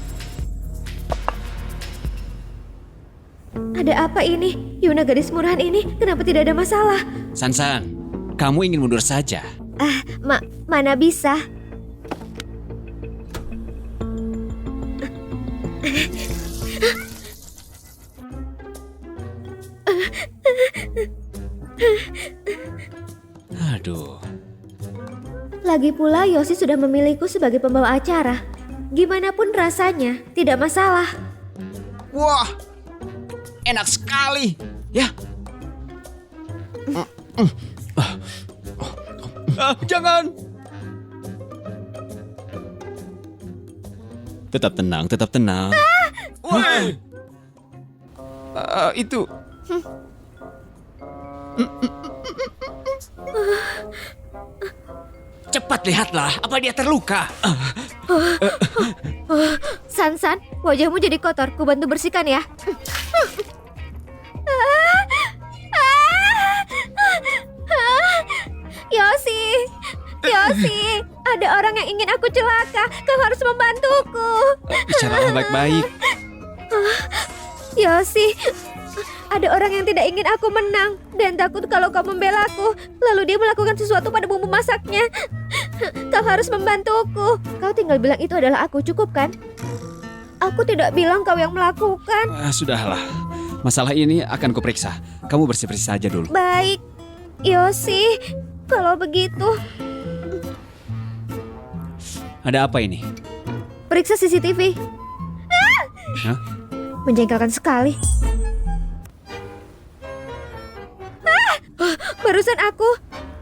Ada apa ini? Yuna gadis murahan ini kenapa tidak ada masalah? Sansan, kamu ingin mundur saja. Mana bisa? Aduh, Lagi pula Yosi sudah memilihku sebagai pembawa acara. Gimana pun rasanya, tidak masalah. Wah, enak sekali. Ya. Jangan. tetap tenang, tetap tenang. Wah. Itu. Cepat lihatlah, apa dia terluka? Sansan, wajahmu jadi kotor. Ku bantu bersihkan ya. Yosi, Yosi, ada orang yang ingin aku celaka. Kau harus membantuku. Bicaralah baik-baik. Yosi, ada orang yang tidak ingin aku menang dan takut kalau kau membelaku, lalu dia melakukan sesuatu pada bumbu masaknya. Kau harus membantuku. Kau tinggal bilang itu adalah aku, cukup kan? Aku tidak bilang kau yang melakukan. Sudahlah, masalah ini akan kuperiksa. Kamu bersih-bersih saja dulu. Baik, Yosi, kalau begitu Ada apa ini? periksa CCTV. Hah? Menjengkelkan sekali. Barusan aku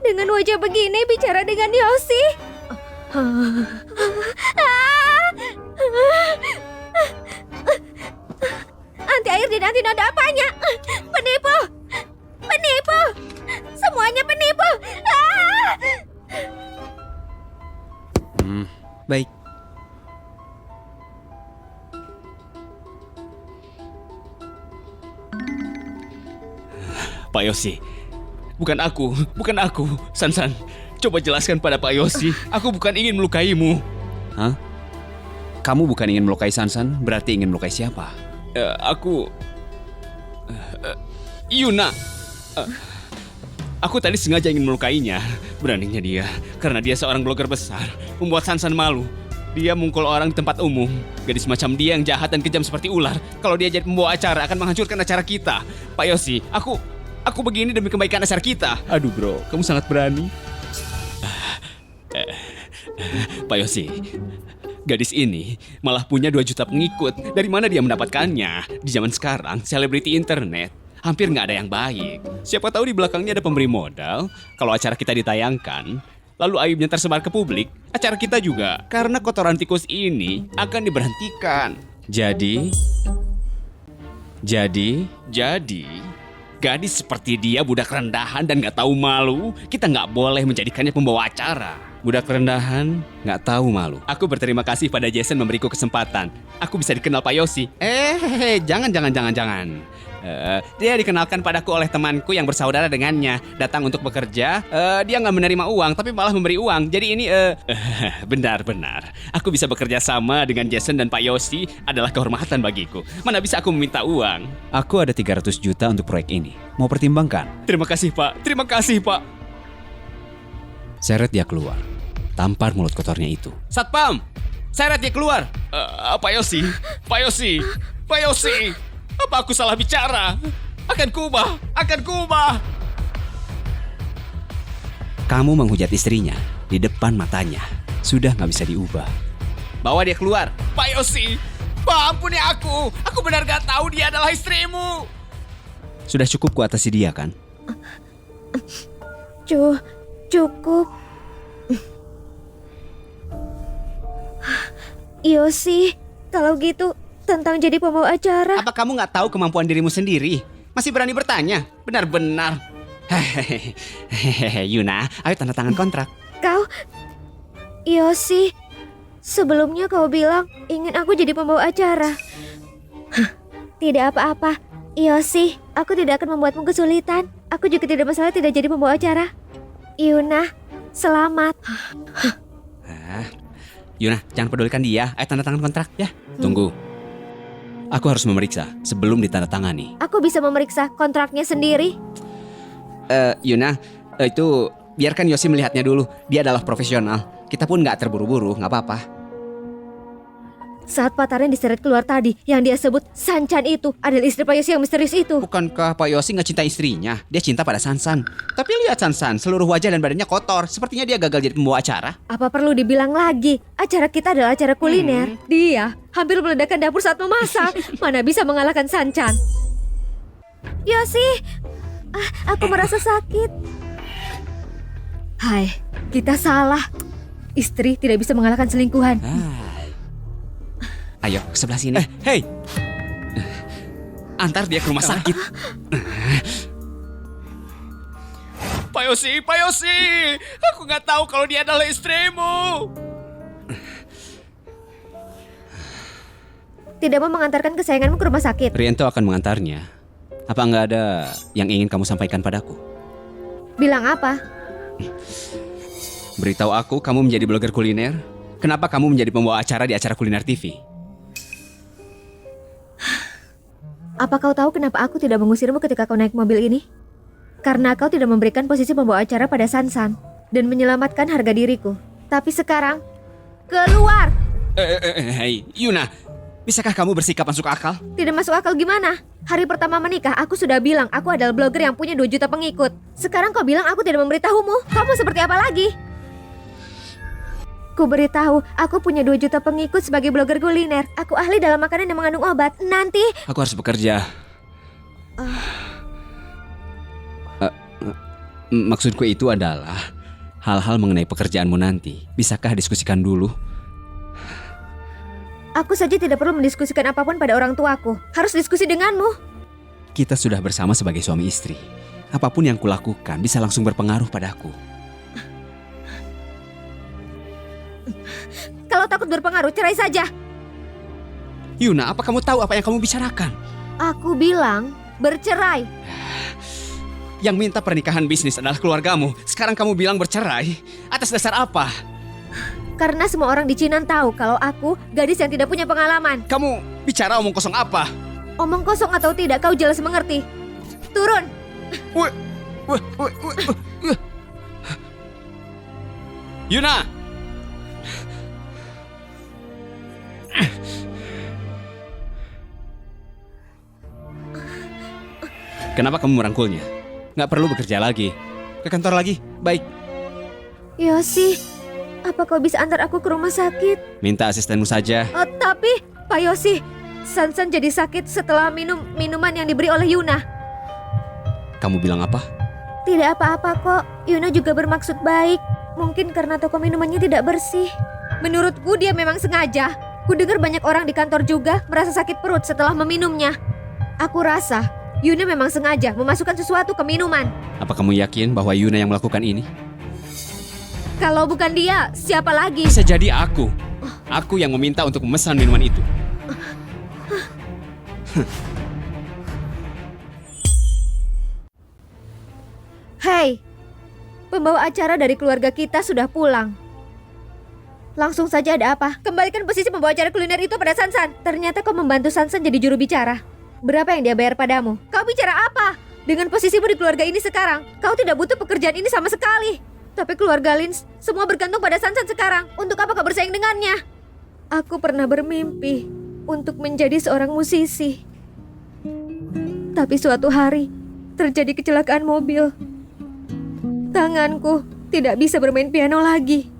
dengan wajah begini bicara dengan Yosi. Anti air dan anti noda apanya? Penipu! Penipu! Semuanya penipu! Baik. Pak Yosi, bukan aku, Sansan. Coba jelaskan pada Pak Yosi, aku bukan ingin melukaimu. Hah? Kamu bukan ingin melukai Sansan, berarti ingin melukai siapa? Yuna. Aku tadi sengaja ingin melukainya. Beraninya dia, karena dia seorang blogger besar, membuat Sansan malu. Dia mukul orang di tempat umum. Gadis macam dia yang jahat dan kejam seperti ular. Kalau dia jadi pembawa acara akan menghancurkan acara kita. Pak Yosi, aku begini demi kebaikan acara kita. Aduh bro, kamu sangat berani. Pak Yosi, gadis ini malah punya 2 juta pengikut. Dari mana dia mendapatkannya? Di zaman sekarang, selebriti internet hampir nggak ada yang baik. Siapa tahu di belakangnya ada pemberi modal. Kalau acara kita ditayangkan, lalu aibnya tersebar ke publik, acara kita juga, karena kotoran tikus ini akan diberhentikan. Jadi, gadis seperti dia budak rendahan dan nggak tahu malu, kita nggak boleh menjadikannya pembawa acara. budak rendahan, nggak tahu malu. Aku berterima kasih pada Jason memberiku kesempatan. Aku bisa dikenal Pak Yosi. Jangan. Dia dikenalkan padaku oleh temanku yang bersaudara dengannya. Datang untuk bekerja, dia nggak menerima uang, tapi malah memberi uang. Jadi ini, benar. Aku bisa bekerja sama dengan Jason dan Pak Yosi adalah kehormatan bagiku. Mana bisa aku meminta uang? Aku ada 300 juta untuk proyek ini. Mau pertimbangkan? Terima kasih, Pak. Seret dia keluar. Tampar mulut kotornya itu. Satpam, seret dia keluar. Pak Yosi. Apa aku salah bicara? Akan kuubah. Kamu menghujat istrinya di depan matanya. Sudah nggak bisa diubah. Bawa dia keluar. Pak Yosi, Pak, ampuni aku. Aku benar gak tahu dia adalah istrimu. Sudah cukup kuatasi dia kan? Cukup. Yosi, kalau gitu tentang jadi pembawa acara. Apa kamu gak tahu kemampuan dirimu sendiri? Masih berani bertanya? Benar-benar. Hehehe, Yuna, ayo tanda tangan kontrak. Kau, Yosi, sebelumnya kau bilang ingin aku jadi pembawa acara. Tidak apa-apa, Yosi, aku tidak akan membuatmu kesulitan. Aku juga tidak masalah tidak jadi pembawa acara. Yuna, selamat. Yuna, jangan pedulikan dia. Ayo tanda tangan kontrak ya. Tunggu. Aku harus memeriksa sebelum ditandatangani. Aku bisa memeriksa kontraknya sendiri. Yuna, itu biarkan Yoshi melihatnya dulu. Dia adalah profesional. Kita pun nggak terburu-buru, nggak apa-apa. Saat Pak Taren diseret keluar tadi, yang dia sebut Sanchan itu adalah istri Pak Yoshi yang misterius itu. Bukankah Pak Yoshi nggak cinta istrinya? Dia cinta pada Sansan. Tapi lihat Sansan, seluruh wajah dan badannya kotor. Sepertinya dia gagal jadi pembawa acara. Apa perlu dibilang lagi? Acara kita adalah acara kuliner. Dia hampir meledakkan dapur saat memasak. Mana bisa mengalahkan Sanchan? Yoshi, aku merasa sakit. Hai, kita salah. Istri tidak bisa mengalahkan selingkuhan. Ayo, ke sebelah sini. Hei! Antar dia ke rumah sakit. Pak Yoshi, aku nggak tahu kalau dia adalah istrimu. Tidak mau mengantarkan kesayanganmu ke rumah sakit. Riento akan mengantarnya. Apa nggak ada yang ingin kamu sampaikan padaku? Bilang apa? Beritahu aku kamu menjadi blogger kuliner. Kenapa kamu menjadi pembawa acara di acara kuliner TV? Apa kau tahu kenapa aku tidak mengusirmu ketika kau naik mobil ini? Karena kau tidak memberikan posisi pembawa acara pada Sansan dan menyelamatkan harga diriku. Tapi sekarang, keluar! Hei, Yuna, bisakah kamu bersikap masuk akal? Tidak masuk akal gimana? Hari pertama menikah, aku sudah bilang aku adalah blogger yang punya 2 juta pengikut. Sekarang kau bilang aku tidak memberitahumu. Kamu seperti apa lagi? Ku beritahu, aku punya 2 juta pengikut sebagai blogger kuliner. Aku ahli dalam makanan yang mengandung obat. Nanti... Aku harus bekerja. Maksudku itu adalah hal-hal mengenai pekerjaanmu nanti. Bisakah diskusikan dulu? Aku saja tidak perlu mendiskusikan apapun pada orang tuaku. Harus diskusi denganmu. Kita sudah bersama sebagai suami istri. Apapun yang kulakukan bisa langsung berpengaruh padaku. Kalau takut berpengaruh, cerai saja. Yuna, apa kamu tahu apa yang kamu bicarakan? Aku bilang bercerai. Yang minta pernikahan bisnis adalah keluargamu. Sekarang kamu bilang bercerai. Atas dasar apa? Karena semua orang di Cina tahu kalau aku gadis yang tidak punya pengalaman. Kamu bicara omong kosong apa? Omong kosong atau tidak, kau jelas mengerti. Turun. Yuna! Kenapa kamu merangkulnya? Nggak perlu bekerja lagi. Ke kantor lagi, baik. Yoshi, apa kau bisa antar aku ke rumah sakit? Minta asistenmu saja. Oh, tapi, Pak Yoshi, Sansan jadi sakit setelah minum minuman yang diberi oleh Yuna. Kamu bilang apa? Tidak apa-apa kok, Yuna juga bermaksud baik. Mungkin karena toko minumannya tidak bersih. Menurutku dia memang sengaja. Ku dengar banyak orang di kantor juga merasa sakit perut setelah meminumnya. Aku rasa Yuna memang sengaja memasukkan sesuatu ke minuman. Apa kamu yakin bahwa Yuna yang melakukan ini? Kalau bukan dia, siapa lagi? Bisa jadi aku. Aku yang meminta untuk memesan minuman itu. Hei, pembawa acara dari keluarga kita sudah pulang. Langsung saja, ada apa? Kembalikan posisi pembawa acara kuliner itu pada Sansan. Ternyata kau membantu Sansan jadi juru bicara. Berapa yang dia bayar padamu? Kau bicara apa? Dengan posisimu di keluarga ini sekarang, kau tidak butuh pekerjaan ini sama sekali. Tapi keluarga Lins semua bergantung pada Sansan sekarang. Untuk apa kau bersaing dengannya? Aku pernah bermimpi untuk menjadi seorang musisi. Tapi suatu hari terjadi kecelakaan mobil. Tanganku tidak bisa bermain piano lagi.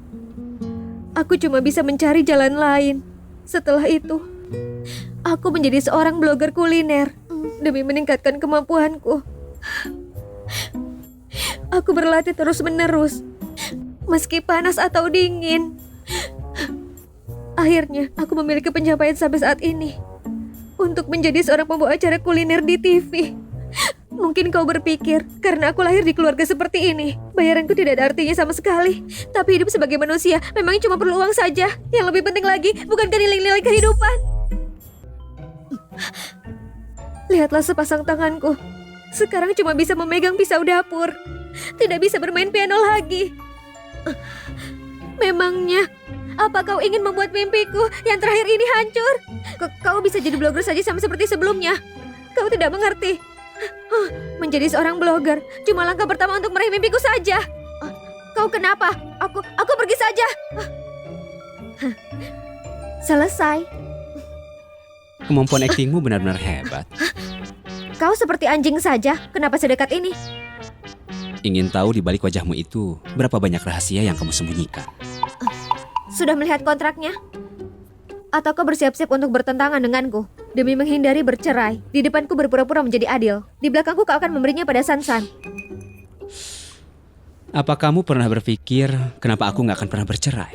Aku cuma bisa mencari jalan lain. Setelah itu, aku menjadi seorang blogger kuliner demi meningkatkan kemampuanku. Aku berlatih terus-menerus, meski panas atau dingin. Akhirnya, aku memiliki pencapaian sampai saat ini. Untuk menjadi seorang pembawa acara kuliner di TV. Mungkin kau berpikir, karena aku lahir di keluarga seperti ini, bayaranku tidak ada artinya sama sekali. Tapi hidup sebagai manusia memang cuma perlu uang saja. Yang lebih penting lagi, bukankah nilai-nilai kehidupan? Lihatlah sepasang tanganku. Sekarang cuma bisa memegang pisau dapur. Tidak bisa bermain piano lagi. Memangnya Apa kau ingin membuat mimpiku yang terakhir ini hancur? Kau bisa jadi blogger saja sama seperti sebelumnya. Kau tidak mengerti. Menjadi seorang blogger cuma langkah pertama untuk meraih mimpiku saja. Kau kenapa? Aku pergi saja. Selesai. Kemampuan aktingmu benar-benar hebat. Kau seperti anjing saja. Kenapa sedekat ini? Ingin tahu di balik wajahmu itu berapa banyak rahasia yang kamu sembunyikan? Sudah melihat kontraknya? Atau kau bersiap-siap untuk bertentangan denganku demi menghindari bercerai? Di depanku berpura-pura menjadi adil. Di belakangku kau akan memberinya pada Sansan. Apa kamu pernah berpikir kenapa aku nggak akan pernah bercerai?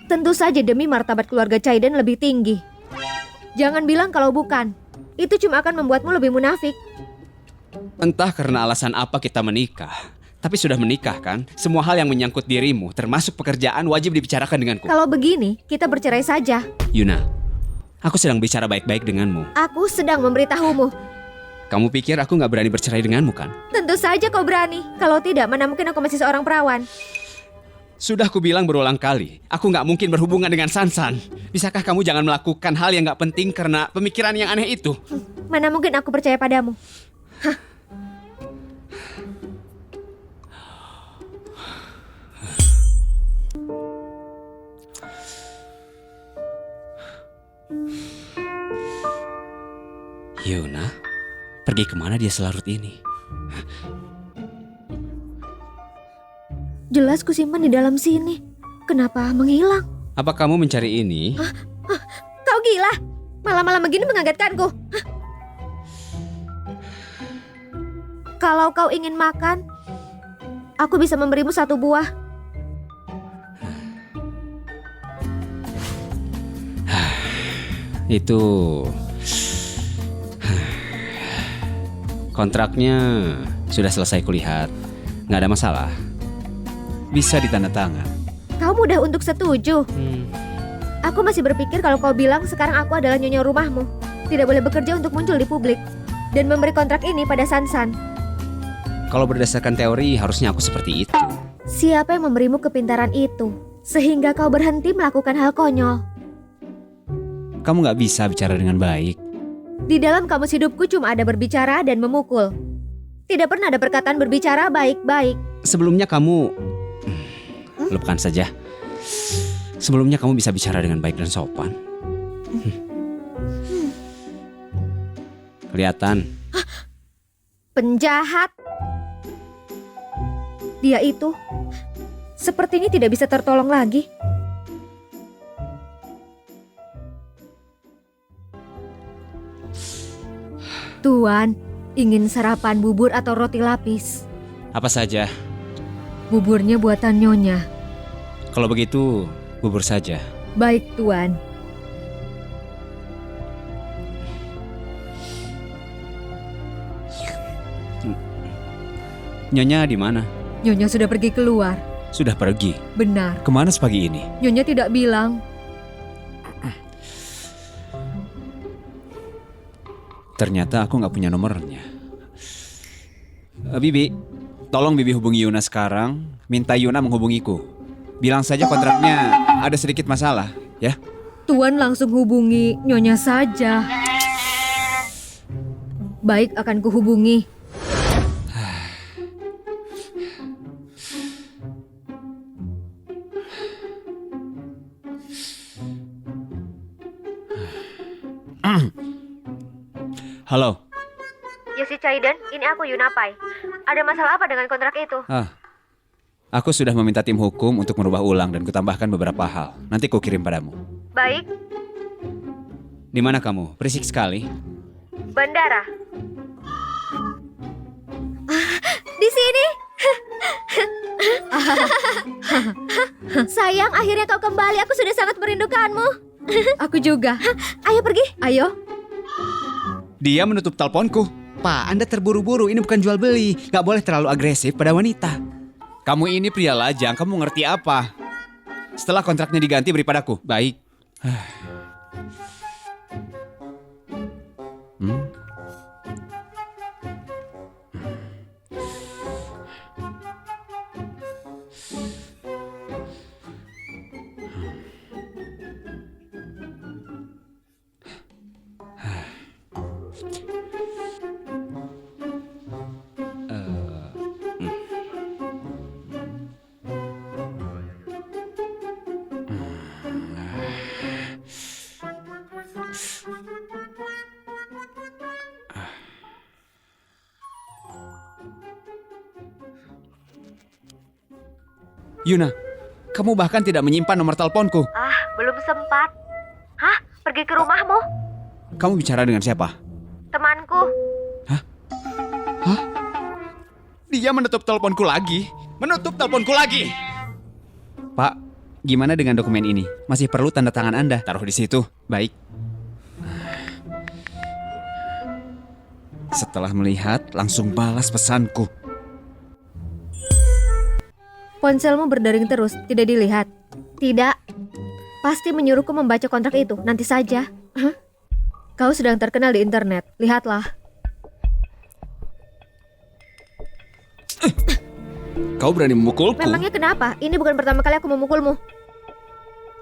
Tentu saja demi martabat keluarga Caiden lebih tinggi. Jangan bilang kalau bukan. Itu cuma akan membuatmu lebih munafik. Entah karena alasan apa kita menikah, tapi sudah menikah kan? Semua hal yang menyangkut dirimu, termasuk pekerjaan, wajib dibicarakan denganku. Kalau begini, kita bercerai saja. Yuna, aku sedang bicara baik-baik denganmu. Aku sedang memberitahumu. Kamu pikir aku nggak berani bercerai denganmu kan? Tentu saja kau berani. Kalau tidak, mana mungkin aku masih seorang perawan. Sudah aku bilang berulang kali, aku nggak mungkin berhubungan dengan Sansan. Bisakah kamu jangan melakukan hal yang nggak penting karena pemikiran yang aneh itu? Mana mungkin aku percaya padamu. Yuna, pergi kemana dia selarut ini? Jelas kusimpan di dalam sini. Kenapa menghilang? Apa kamu mencari ini? Kau gila. Malam-malam begini mengagetkanku. Kalau kau ingin makan, aku bisa memberimu 1 buah. Itu kontraknya sudah selesai kulihat. Nggak ada masalah. Bisa ditandatangan. Kau mudah untuk setuju. Aku masih berpikir kalau kau bilang sekarang aku adalah nyonya rumahmu. Tidak boleh bekerja untuk muncul di publik. Dan memberi kontrak ini pada Sansan. Kalau berdasarkan teori harusnya aku seperti itu. Siapa yang memberimu kepintaran itu? Sehingga kau berhenti melakukan hal konyol. Kamu nggak bisa bicara dengan baik. Di dalam kamus hidupku cuma ada berbicara dan memukul. Tidak pernah ada perkataan berbicara baik-baik. Sebelumnya kamu... Lupakan saja. Sebelumnya kamu bisa bicara dengan baik dan sopan. Kelihatan. Penjahat. Dia itu sepertinya tidak bisa tertolong lagi. Tuan, ingin sarapan bubur atau roti lapis? Apa saja. Buburnya buatan Nyonya. Kalau begitu, bubur saja. Baik, Tuan. Nyonya di mana? Nyonya sudah pergi keluar. Sudah pergi. Benar. Kemana sepagi ini? Nyonya tidak bilang. Ternyata aku nggak punya nomornya. Bibi, tolong Bibi hubungi Yuna sekarang. Minta Yuna menghubungiku. Bilang saja kontraknya ada sedikit masalah, ya. Tuan langsung hubungi Nyonya saja. Baik, akan kuhubungi. Halo. Yoshi Caiden, ini aku Yunapai. Ada masalah apa dengan kontrak itu? Aku sudah meminta tim hukum untuk merubah ulang dan kutambahkan beberapa hal. Nanti kukirim padamu. Baik. Di mana kamu? Berisik sekali. Bandara. Di sini. Sayang, akhirnya kau kembali. Aku sudah sangat merindukanmu. Aku juga. Ayo pergi. Ayo. Dia menutup teleponku. Pak, Anda terburu-buru. Ini bukan jual beli. Gak boleh terlalu agresif pada wanita. Kamu ini pria lajang. Kamu ngerti apa? Setelah kontraknya diganti, beri padaku. Baik. Yuna, kamu bahkan tidak menyimpan nomor teleponku. Ah, belum sempat. Hah? Pergi ke rumahmu? Kamu bicara dengan siapa? Temanku. Dia menutup teleponku lagi. Pak, gimana dengan dokumen ini? Masih perlu tanda tangan Anda. Taruh di situ. Baik. Setelah melihat, langsung balas pesanku. Ponselmu berdering terus, tidak dilihat. Tidak. Pasti menyuruhku membaca kontrak itu, nanti saja. Hah? Kau sedang terkenal di internet, lihatlah. Kau berani memukulku? Memangnya kenapa? Ini bukan pertama kali aku memukulmu.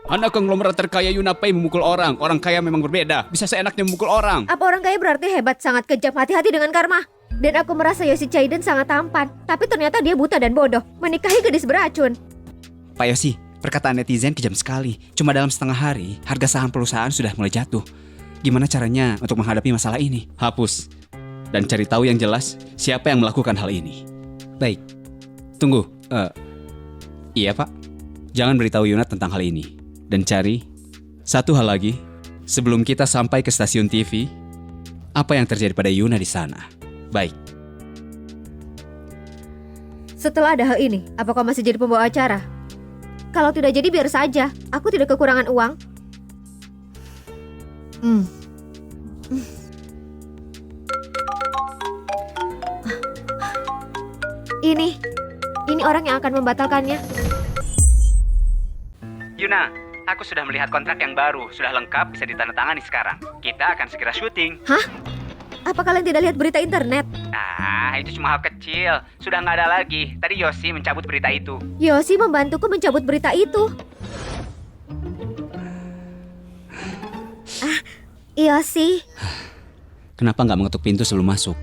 Anak konglomerat terkaya Yuna Pei memukul orang. Orang kaya memang berbeda. Bisa seenaknya memukul orang. Apa orang kaya berarti hebat, sangat kejam, hati-hati dengan karma. Dan aku merasa Yoshi Chaiden sangat tampan. Tapi ternyata dia buta dan bodoh. Menikahi gadis beracun. Pak Yosi, perkataan netizen kejam sekali. Cuma dalam setengah hari, harga saham perusahaan sudah mulai jatuh. Gimana caranya untuk menghadapi masalah ini? Hapus. Dan cari tahu yang jelas siapa yang melakukan hal ini. Baik. Tunggu. Iya Pak. Jangan beritahu Yuna tentang hal ini. Dan cari satu hal lagi. Sebelum kita sampai ke stasiun TV, apa yang terjadi pada Yuna di sana? Baik. Setelah ada hal ini, apa kau masih jadi pembawa acara? Kalau tidak jadi biar saja. Aku tidak kekurangan uang. Ini orang yang akan membatalkannya. Yuna, aku sudah melihat kontrak yang baru. Sudah lengkap, bisa ditandatangani sekarang. Kita akan segera syuting. Hah? Apa kalian tidak lihat berita internet? Itu cuma hal kecil. Sudah nggak ada lagi. Tadi Yoshi mencabut berita itu. Yoshi membantuku mencabut berita itu. Yoshi, Kenapa nggak mengetuk pintu sebelum masuk?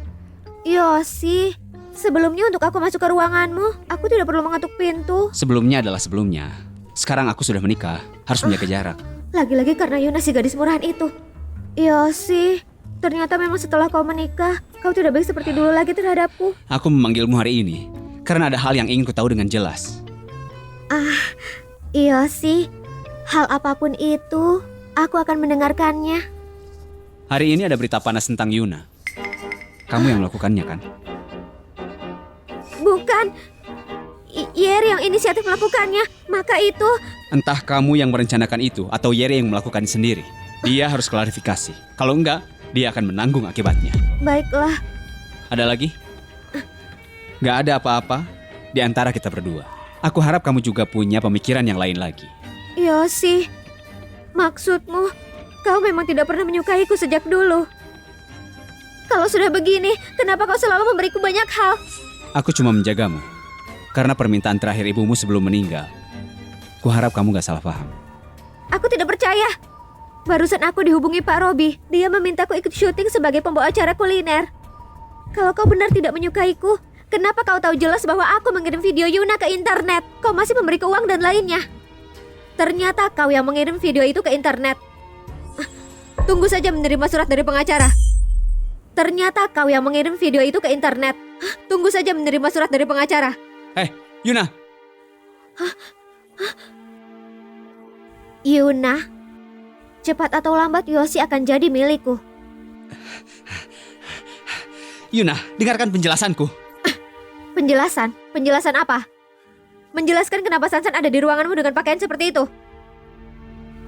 Yoshi. Sebelumnya untuk aku masuk ke ruanganmu, aku tidak perlu mengetuk pintu. Sebelumnya adalah sebelumnya. Sekarang aku sudah menikah, harus menjaga jarak. Lagi-lagi karena Yuna si gadis murahan itu. Yoshi, ternyata memang setelah kau menikah, kau tidak baik seperti dulu lagi terhadapku. Aku memanggilmu hari ini karena ada hal yang ingin ku tahu dengan jelas. Yoshi, hal apapun itu, aku akan mendengarkannya. Hari ini ada berita panas tentang Yuna. Kamu yang melakukannya kan? Bukan, Yeri yang inisiatif melakukannya. Maka itu, Entah kamu yang merencanakan itu atau Yeri yang melakukannya sendiri. Dia harus klarifikasi. Kalau enggak, dia akan menanggung akibatnya. baiklah. Ada lagi? Gak ada apa-apa di antara kita berdua. Aku harap kamu juga punya pemikiran yang lain lagi. Yoshi, maksudmu, kau memang tidak pernah menyukaiku sejak dulu. Kalau sudah begini, kenapa kau selalu memberiku banyak hal? Aku cuma menjagamu karena permintaan terakhir ibumu sebelum meninggal. Kuharap kamu gak salah paham. Aku tidak percaya. Barusan aku dihubungi Pak Robi. Dia memintaku ikut syuting sebagai pembawa acara kuliner. Kalau kau benar tidak menyukaiku, kenapa kau tahu jelas bahwa aku mengirim video Yuna ke internet? Kau masih memberiku uang dan lainnya. Ternyata kau yang mengirim video itu ke internet. Tunggu saja menerima surat dari pengacara. Ternyata kau yang mengirim video itu ke internet. Tunggu saja menerima surat dari pengacara. Yuna! Yuna, cepat atau lambat Yoshi akan jadi milikku. Yuna, dengarkan penjelasanku. Penjelasan? Penjelasan apa? Menjelaskan kenapa Sansan ada di ruanganmu dengan pakaian seperti itu?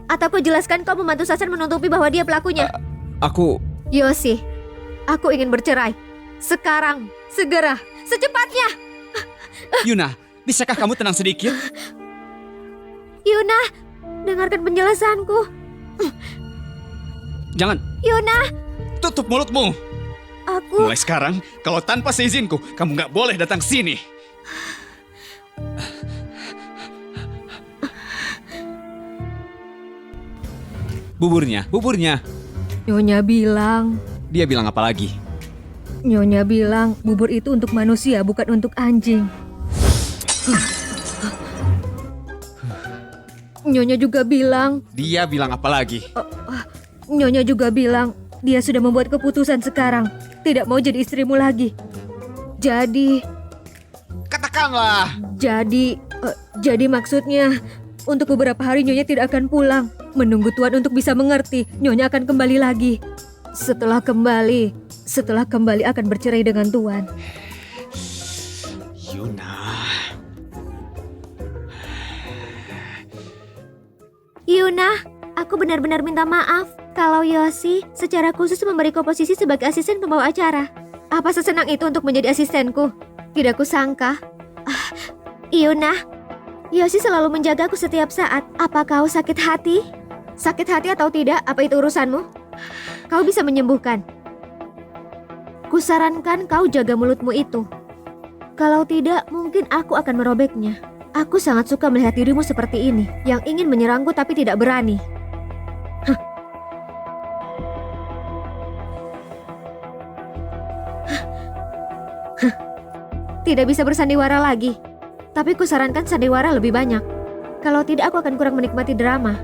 Atau kau jelaskan kau membantu Sansan menutupi bahwa dia pelakunya? Aku... Yoshi, aku ingin bercerai. Sekarang, segera, secepatnya. Yuna, bisakah kamu tenang sedikit? Yuna, dengarkan penjelasanku. Jangan, Yuna, tutup mulutmu. aku... Mulai sekarang, kalau tanpa seizinku, kamu nggak boleh datang sini. Buburnya. Nyonya bilang, Dia bilang apa lagi? Nyonya bilang bubur itu untuk manusia bukan untuk anjing. Nyonya juga bilang, Dia bilang apa lagi? Nyonya juga bilang dia sudah membuat keputusan sekarang, tidak mau jadi istrimu lagi. Jadi, Katakan Katakanlah. Jadi maksudnya untuk beberapa hari Nyonya tidak akan pulang. Menunggu Tuan untuk bisa mengerti, Nyonya akan kembali lagi. Setelah kembali akan bercerai dengan Tuan. Yuna, aku benar-benar minta maaf kalau Yoshi secara khusus memberi komposisi sebagai asisten pembawa acara. Apa sesenang itu untuk menjadi asistenku? Tidak kusangka. Yuna, Yoshi selalu menjagaku setiap saat. Apa kau sakit hati? Sakit hati atau tidak, apa itu urusanmu? Kau bisa menyembuhkan. Kusarankan kau jaga mulutmu itu. Kalau tidak, mungkin aku akan merobeknya. Aku sangat suka melihat dirimu seperti ini, yang ingin menyerangku tapi tidak berani. Tidak bisa bersandiwara lagi. Tapi kusarankan sandiwara lebih banyak. Kalau tidak, aku akan kurang menikmati drama.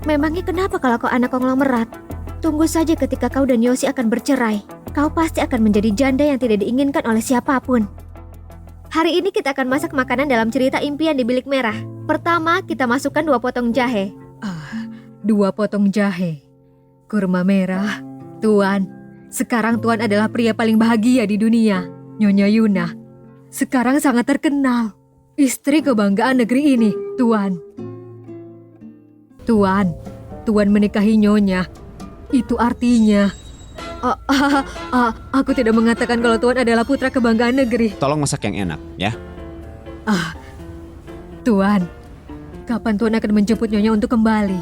Memangnya kenapa kalau kau anak konglomerat? Tunggu saja ketika kau dan Yoshi akan bercerai. Kau pasti akan menjadi janda yang tidak diinginkan oleh siapapun. Hari ini kita akan masak makanan dalam cerita impian di bilik merah. Pertama, kita masukkan 2 potong jahe. 2 potong jahe. Kurma merah. Tuan, sekarang Tuan adalah pria paling bahagia di dunia. Nyonya Yuna, sekarang sangat terkenal. Istri kebanggaan negeri ini, Tuan. Tuan menikahi Nyonya. Itu artinya... aku tidak mengatakan kalau Tuan adalah putra kebanggaan negeri. Tolong masak yang enak, ya. Tuan, kapan Tuan akan menjemput Nyonya untuk kembali?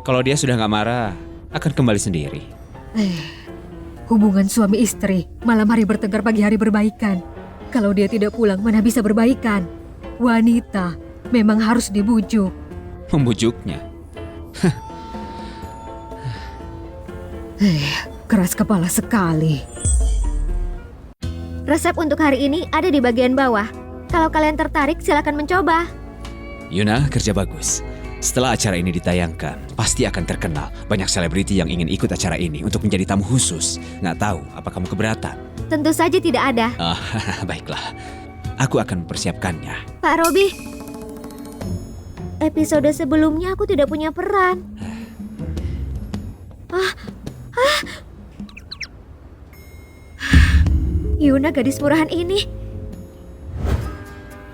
Kalau dia sudah nggak marah, akan kembali sendiri. Hubungan suami istri, malam hari bertengkar, pagi hari berbaikan. Kalau dia tidak pulang, mana bisa berbaikan? Wanita memang harus dibujuk. Membujuknya. Keras kepala sekali. Resep untuk hari ini ada di bagian bawah. Kalau kalian tertarik, silakan mencoba. Yuna, kerja bagus. Setelah acara ini ditayangkan, pasti akan terkenal. Banyak selebriti yang ingin ikut acara ini untuk menjadi tamu khusus. Nggak tahu, apa kamu keberatan? Tentu saja tidak ada. Baiklah. Aku akan mempersiapkannya. Pak Robi, episode sebelumnya aku tidak punya peran. Yuna, gadis murahan ini.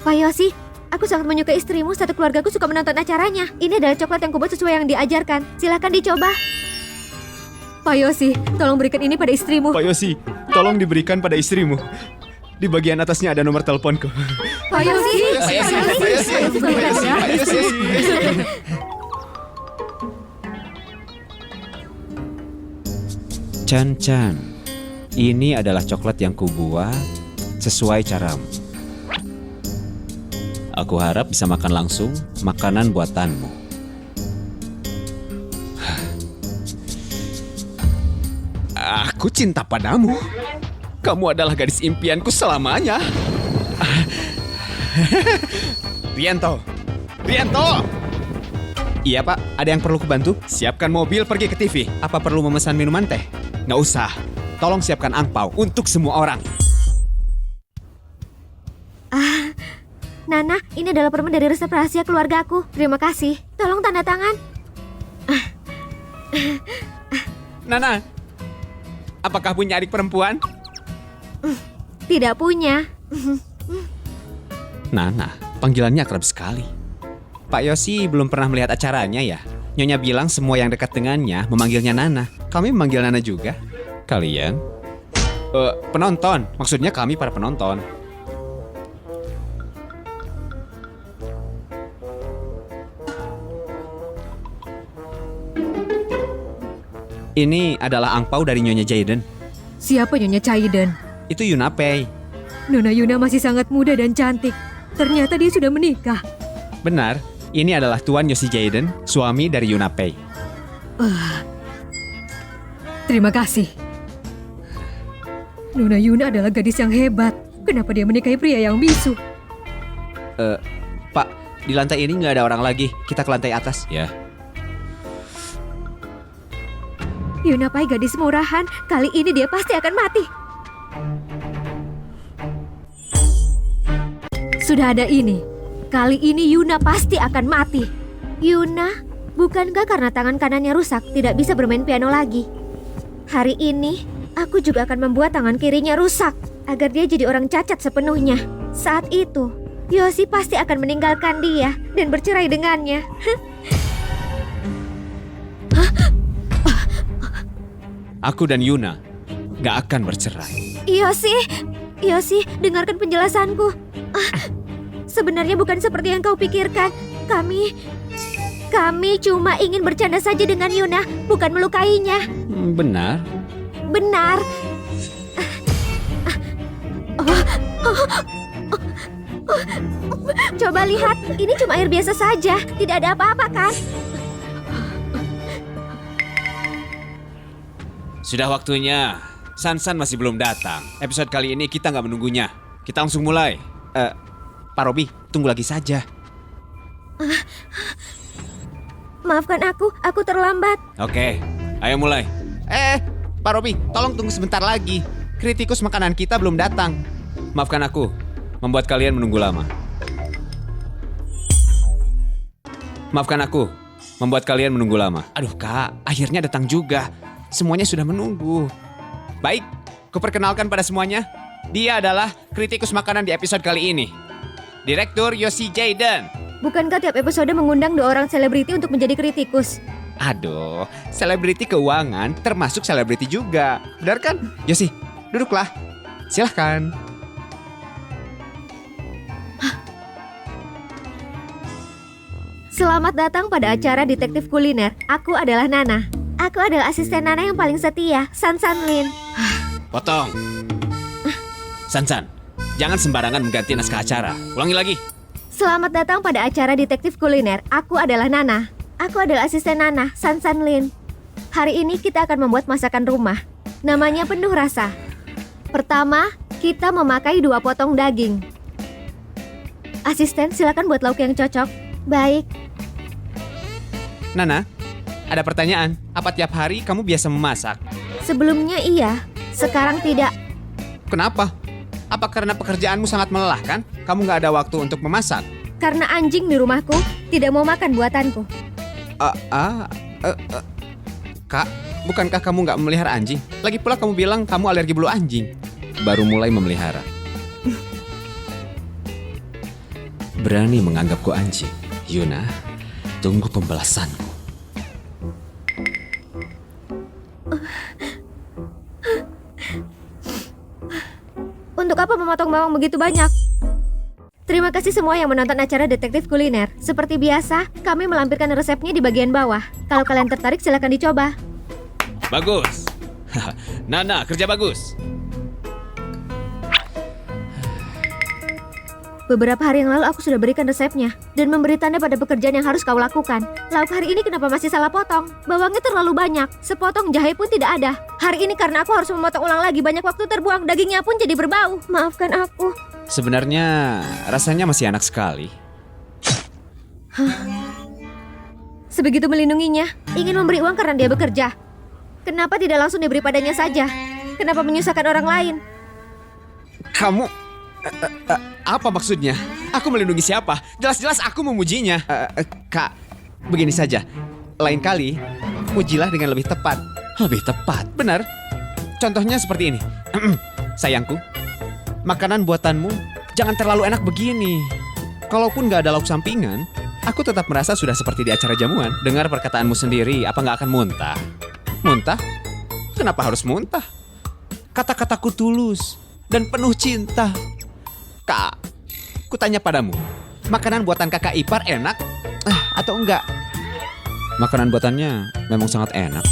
Pak Yoshi, aku sangat menyukai istrimu. Satu keluargaku suka menonton acaranya. Ini adalah coklat yang kubuat sesuai yang diajarkan. Silakan dicoba. Pak Yoshi, tolong berikan ini pada istrimu. Pak Yoshi, tolong diberikan pada istrimu. Di bagian atasnya ada nomor teleponku. Pak Yoshi. Chan, ini adalah coklat yang kubuat sesuai caramu. Aku harap bisa makan langsung makanan buatanmu. Aku cinta padamu. Kamu adalah gadis impianku selamanya. Rianto. Iya Pak, ada yang perlu kubantu? Siapkan mobil pergi ke TV. Apa perlu memesan minuman teh? Nggak usah. Tolong siapkan angpau untuk semua orang. Nana, ini adalah permen dari resep rahasia keluargaku. Terima kasih. Tolong tanda tangan. Nana, apakah punya adik perempuan? Tidak punya. Nana, panggilannya akrab sekali. Pak Yoshi belum pernah melihat acaranya ya? Nyonya bilang semua yang dekat dengannya memanggilnya Nana. Kami memanggil Nana juga. Kalian? Penonton. Maksudnya kami para penonton. Ini adalah angpau dari Nyonya Jaden. Siapa Nyonya Caiden? Itu Yunapei. Nona Yuna masih sangat muda dan cantik. Ternyata dia sudah menikah. Benar, ini adalah Tuan Yoshi Jaden, suami dari Yunapei. Terima kasih. Nona Yuna adalah gadis yang hebat. Kenapa dia menikahi pria yang bisu? Pak, di lantai ini nggak ada orang lagi. Kita ke lantai atas. Ya. Yuna Pai gadis murahan, kali ini dia pasti akan mati. Sudah ada ini. Kali ini Yuna pasti akan mati. Yuna, bukankah karena tangan kanannya rusak tidak bisa bermain piano lagi? Hari ini, aku juga akan membuat tangan kirinya rusak agar dia jadi orang cacat sepenuhnya. Saat itu, Yoshi pasti akan meninggalkan dia dan bercerai dengannya. Aku dan Yuna gak akan bercerai. Yoshi, dengarkan penjelasanku. Sebenarnya bukan seperti yang kau pikirkan. Kami cuma ingin bercanda saja dengan Yuna, bukan melukainya. Benar? Benar. Coba lihat, ini cuma air biasa saja. Tidak ada apa-apa kan? Sudah waktunya. Sansan masih belum datang. Episode kali ini kita nggak menunggunya. Kita langsung mulai. Pak Robi, tunggu lagi saja. Maafkan aku terlambat. Oke, ayo mulai. Pak Robi, tolong tunggu sebentar lagi. Kritikus makanan kita belum datang. Maafkan aku, membuat kalian menunggu lama. Maafkan aku, membuat kalian menunggu lama. Aduh kak, akhirnya datang juga. Semuanya sudah menunggu. Baik, kuperkenalkan pada semuanya. Dia adalah kritikus makanan di episode kali ini. Direktur Yoshi Jaden. Bukankah tiap episode mengundang 2 orang selebriti untuk menjadi kritikus? Aduh, selebriti keuangan termasuk selebriti juga. Benar kan? Yoshi, duduklah. Silahkan. Selamat datang pada acara Detektif Kuliner. Aku adalah Nana. Aku adalah asisten Nana yang paling setia, Sansan Lin. Potong. Sansan, jangan sembarangan mengganti naskah acara. Ulangi lagi. Selamat datang pada acara Detektif Kuliner. Aku adalah Nana. Aku adalah asisten Nana, Sansan Lin. Hari ini kita akan membuat masakan rumah. Namanya penuh rasa. Pertama, kita memakai 2 potong daging. Asisten, silakan buat lauk yang cocok. Baik. Nana, ada pertanyaan. Apa tiap hari kamu biasa memasak? Sebelumnya iya, sekarang tidak. Kenapa? Apa karena pekerjaanmu sangat melelahkan? Kamu nggak ada waktu untuk memasak? Karena anjing di rumahku tidak mau makan buatanku. Kak, bukankah kamu nggak memelihara anjing? Lagi pula kamu bilang kamu alergi bulu anjing. Baru mulai memelihara. Berani menganggapku anjing. Yuna, tunggu pembalasanku. Untuk apa memotong bawang begitu banyak? Terima kasih semua yang menonton acara Detektif Kuliner. Seperti biasa, kami melampirkan resepnya di bagian bawah. Kalau kalian tertarik, silakan dicoba. Bagus. Nana, kerja bagus. Beberapa hari yang lalu aku sudah berikan resepnya dan memberi tanda pada pekerjaan yang harus kau lakukan. Lauk hari ini kenapa masih salah potong? Bawangnya terlalu banyak, sepotong jahe pun tidak ada. Hari ini karena aku harus memotong ulang lagi, banyak waktu terbuang, dagingnya pun jadi berbau. Maafkan aku. Sebenarnya rasanya masih enak sekali. Sebegitu melindunginya, ingin memberi uang karena dia bekerja. Kenapa tidak langsung diberi padanya saja? Kenapa menyusahkan orang lain? Kamu... apa maksudnya? Aku melindungi siapa? Jelas-jelas aku memujinya. Kak, begini saja. Lain kali, pujilah dengan lebih tepat. Lebih tepat? Benar. Contohnya seperti ini. Sayangku, makanan buatanmu jangan terlalu enak begini. Kalaupun gak ada lauk sampingan, aku tetap merasa sudah seperti di acara jamuan. Dengar perkataanmu sendiri, apa gak akan muntah? Muntah? Kenapa harus muntah? Kata-kataku tulus dan penuh cinta. Kak, kutanya padamu, makanan buatan kakak ipar enak atau enggak? Makanan buatannya memang sangat enak.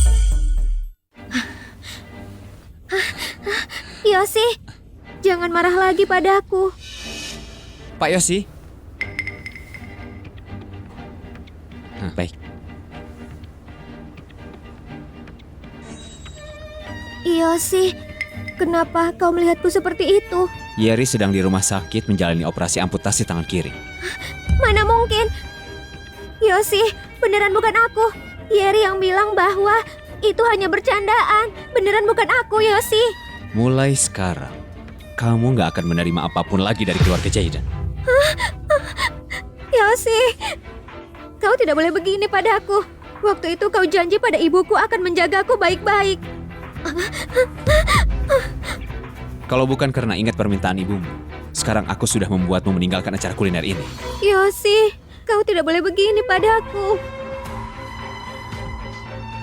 Yoshi, jangan marah lagi padaku. Pak Yoshi. Baik. Yoshi, kenapa kau melihatku seperti itu? Yeri sedang di rumah sakit menjalani operasi amputasi tangan kiri. Mana mungkin? Yoshi, beneran bukan aku. Yeri yang bilang bahwa Itu hanya bercandaan. Beneran bukan aku, Yosi. Mulai sekarang, kamu nggak akan menerima apapun lagi dari keluarga Jayden. Yosi, kau tidak boleh begini padaku. Waktu itu kau janji pada ibuku akan menjagaku baik-baik. Kalau bukan karena ingat permintaan ibumu, sekarang aku sudah membuatmu meninggalkan acara kuliner ini. Yosi, kau tidak boleh begini padaku.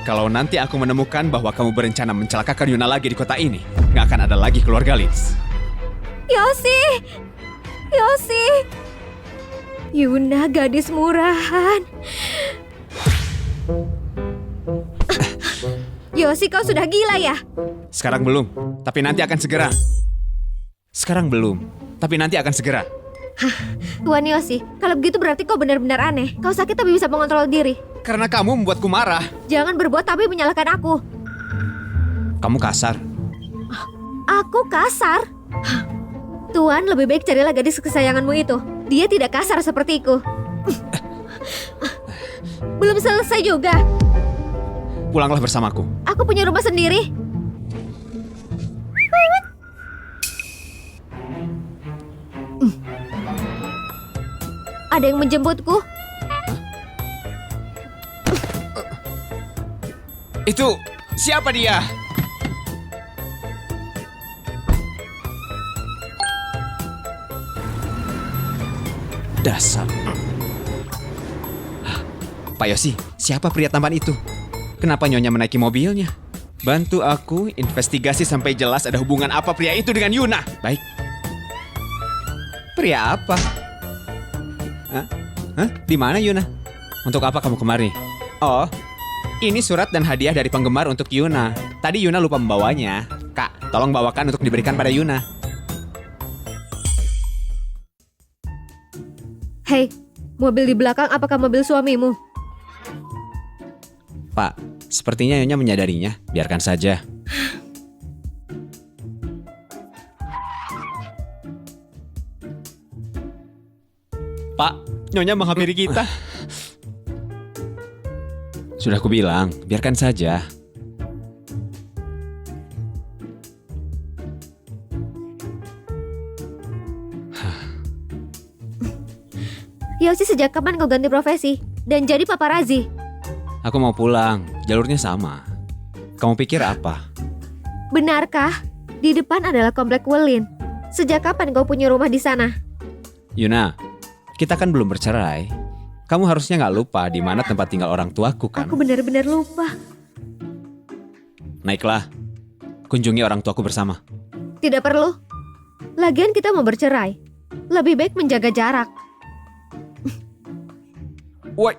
Kalau nanti aku menemukan bahwa kamu berencana mencelakakan Yuna lagi di kota ini, nggak akan ada lagi keluarga Lins. Yosi, Yosi, Yuna gadis murahan. Yosi, kau sudah gila ya? Sekarang belum, tapi nanti akan segera. Sekarang belum, tapi nanti akan segera. Tuan Yosi, kalau begitu berarti kau benar-benar aneh. Kau sakit tapi bisa mengontrol diri. Karena kamu membuatku marah. Jangan berbuat tapi menyalahkan aku. Kamu kasar. Aku kasar? Tuan, lebih baik carilah gadis kesayanganmu itu. Dia tidak kasar sepertiku. Belum selesai juga. Pulanglah bersamaku. Aku punya rumah sendiri. Ada yang menjemputku. Itu siapa dia? Dasar. Pak Yosi, siapa pria tampan itu? Kenapa Nyonya menaiki mobilnya? Bantu aku investigasi sampai jelas ada hubungan apa pria itu dengan Yuna. Baik. Pria apa? Hah? Hah? Di mana Yuna? Untuk apa kamu kemari? Oh, ini surat dan hadiah dari penggemar untuk Yuna. Tadi Yuna lupa membawanya. Kak, tolong bawakan untuk diberikan pada Yuna. Hei, mobil di belakang apakah mobil suamimu? Pak, sepertinya Nyonya menyadarinya. Biarkan saja. Pak, Nyonya menghampiri kita. Sudah kubilang, biarkan saja. Yosi, sejak kapan kau ganti profesi dan jadi paparazi? Aku mau pulang, jalurnya sama. Kamu pikir apa? Benarkah? Di depan adalah komplek Welin. Sejak kapan kau punya rumah di sana? Yuna, kita kan belum bercerai. Kamu harusnya nggak lupa di mana tempat tinggal orang tuaku kan? Aku benar-benar lupa. Naiklah, kunjungi orang tuaku bersama. Tidak perlu. Lagian kita mau bercerai. Lebih baik menjaga jarak. Woi,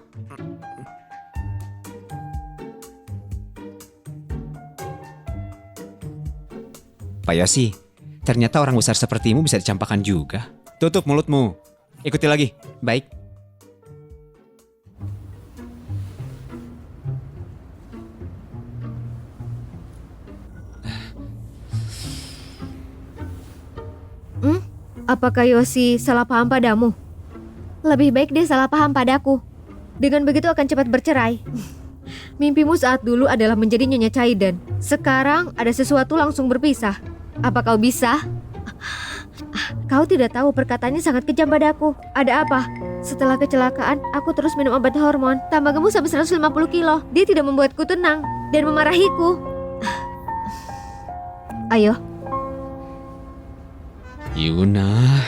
Pak Yosi, ternyata orang besar sepertimu bisa dicampakkan juga. Tutup mulutmu. Ikuti lagi. Baik. Apakah Yosi salah paham padamu? Lebih baik dia salah paham padaku. Dengan begitu akan cepat bercerai. Mimpimu saat dulu adalah menjadi Nyonya Caiden. Sekarang ada sesuatu langsung berpisah. Apa kau bisa? Kau tidak tahu perkataannya sangat kejam padaku. Ada apa? Setelah kecelakaan, aku terus minum obat hormon. Tambah gemuk sampai 150 kilo. Dia tidak membuatku tenang dan memarahiku. Ayo. Yuna.